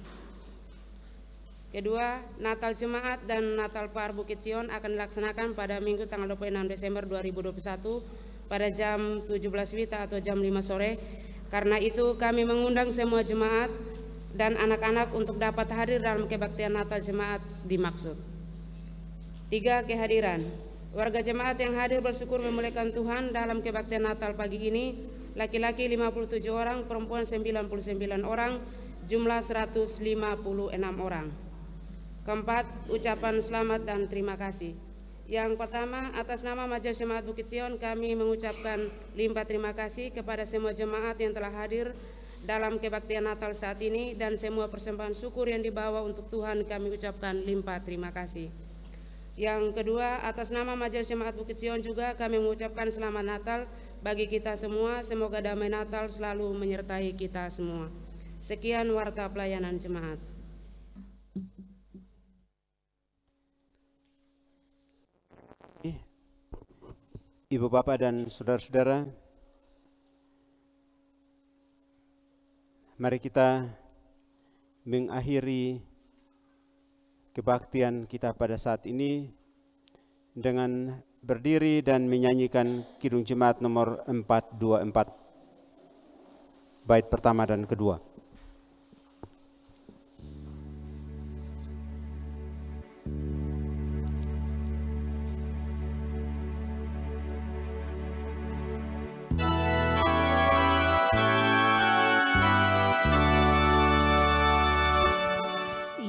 Kedua, Natal Jemaat dan Natal Par Bukit Sion akan dilaksanakan pada Minggu tanggal 26 Desember 2021 pada jam 17 WITA atau jam 5 sore. Karena itu kami mengundang semua jemaat dan anak-anak untuk dapat hadir dalam kebaktian Natal Jemaat dimaksud. 3. Kehadiran. Warga jemaat yang hadir bersyukur memuliakan Tuhan dalam kebaktian Natal pagi ini. Laki-laki 57 orang, perempuan 99 orang, jumlah 156 orang. Keempat, ucapan selamat dan terima kasih. Yang pertama, atas nama Majelis Jemaat Bukit Sion, kami mengucapkan limpah terima kasih kepada semua jemaat yang telah hadir dalam kebaktian Natal saat ini dan semua persembahan syukur yang dibawa untuk Tuhan kami ucapkan limpah terima kasih. Yang kedua, atas nama Majelis Jemaat Bukit Sion juga kami mengucapkan selamat Natal bagi kita semua. Semoga damai Natal selalu menyertai kita semua. Sekian warta pelayanan jemaat. Ibu bapak dan saudara-saudara, mari kita mengakhiri kebaktian kita pada saat ini dengan berdiri dan menyanyikan Kidung Jemaat nomor 424, bait pertama dan kedua.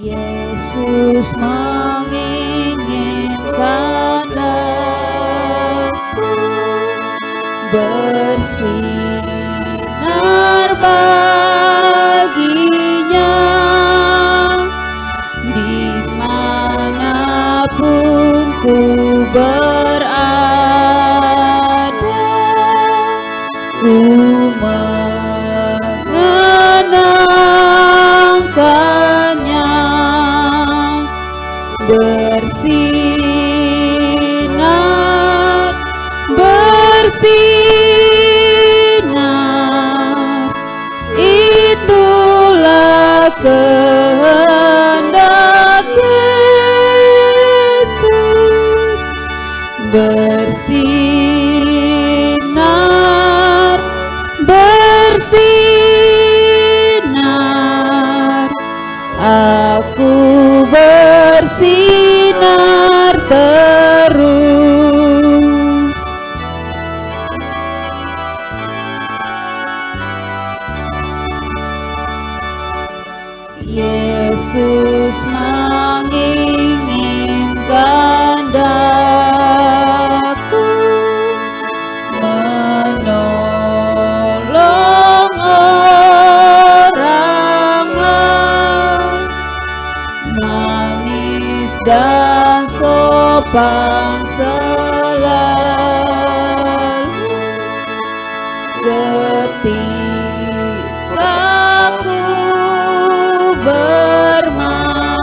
Yesus menginginkan aku bersinar baginya dimanapun ku berada, ku mengenangkannya. Bersinar, bersinar, itulah kehendak Yesus. Bersinar, bersinar, aku bersinar terus. Yesus menginginkan aku menolong orang lain, manis dan sopan selalu. Ketika ku bermain,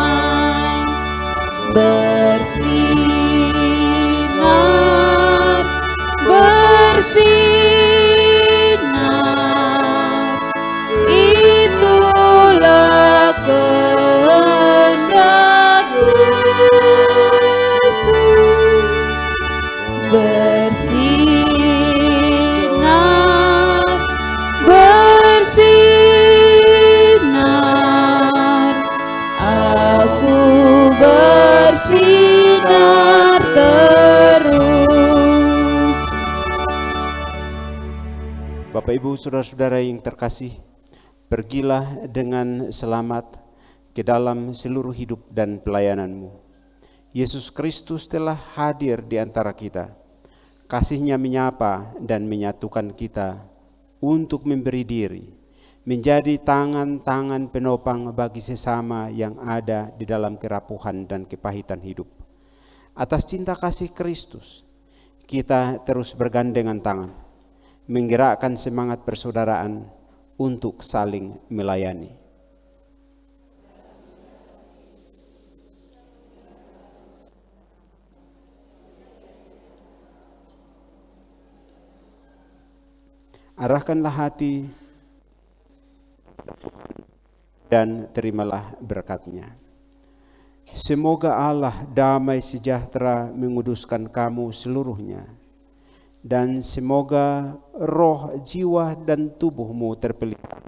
bersinar, bersinar, itulah kehendak Yesus. Bersinar, bersinar, aku bersinar terus. Bapak Ibu saudara-saudara yang terkasih, pergilah dengan selamat ke dalam seluruh hidup dan pelayananmu. Yesus Kristus telah hadir di antara kita. Kasih-Nya menyapa dan menyatukan kita untuk memberi diri, menjadi tangan-tangan penopang bagi sesama yang ada di dalam kerapuhan dan kepahitan hidup. Atas cinta kasih Kristus, kita terus bergandengan tangan, menggerakkan semangat persaudaraan untuk saling melayani. Arahkanlah hati dan terimalah berkat-Nya. Semoga Allah damai sejahtera menguduskan kamu seluruhnya, dan semoga roh, jiwa, dan tubuhmu terpelihara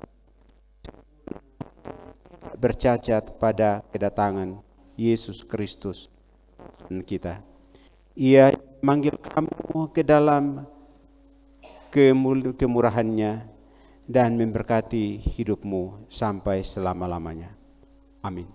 bercacat pada kedatangan Yesus Kristus dan kita. Ia memanggil kamu ke dalam kemurahan-Nya dan memberkati hidupmu sampai selama-lamanya. Amin.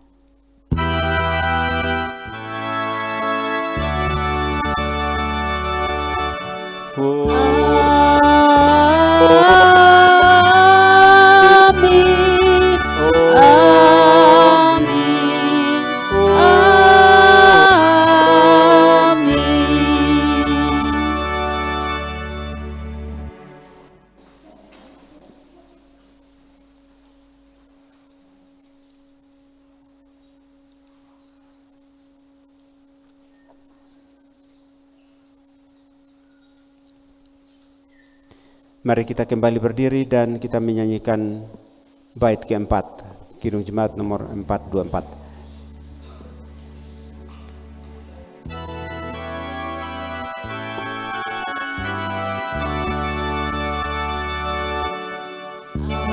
Mari kita kembali berdiri dan kita menyanyikan bait keempat, Kidung Jemaat nomor 424.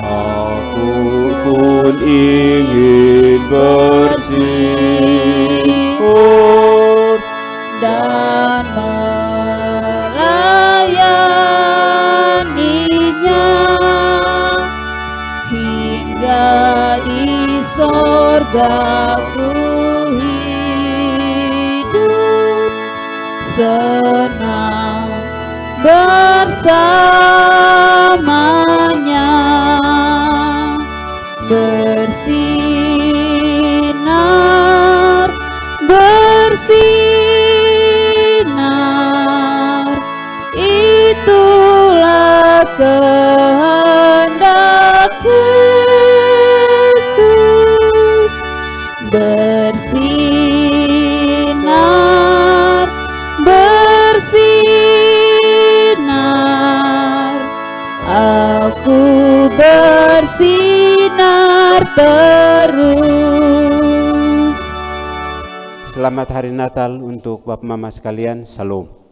Aku pun ingin bersyukur dan melayaninya hingga di sorga ku hidup senang bersamanya, bersinar, bersinar, itulah kehendak Yesus. Bersinar, bersinar, aku bersinar terus. Selamat Hari Natal untuk Bapak Mama sekalian. Salam.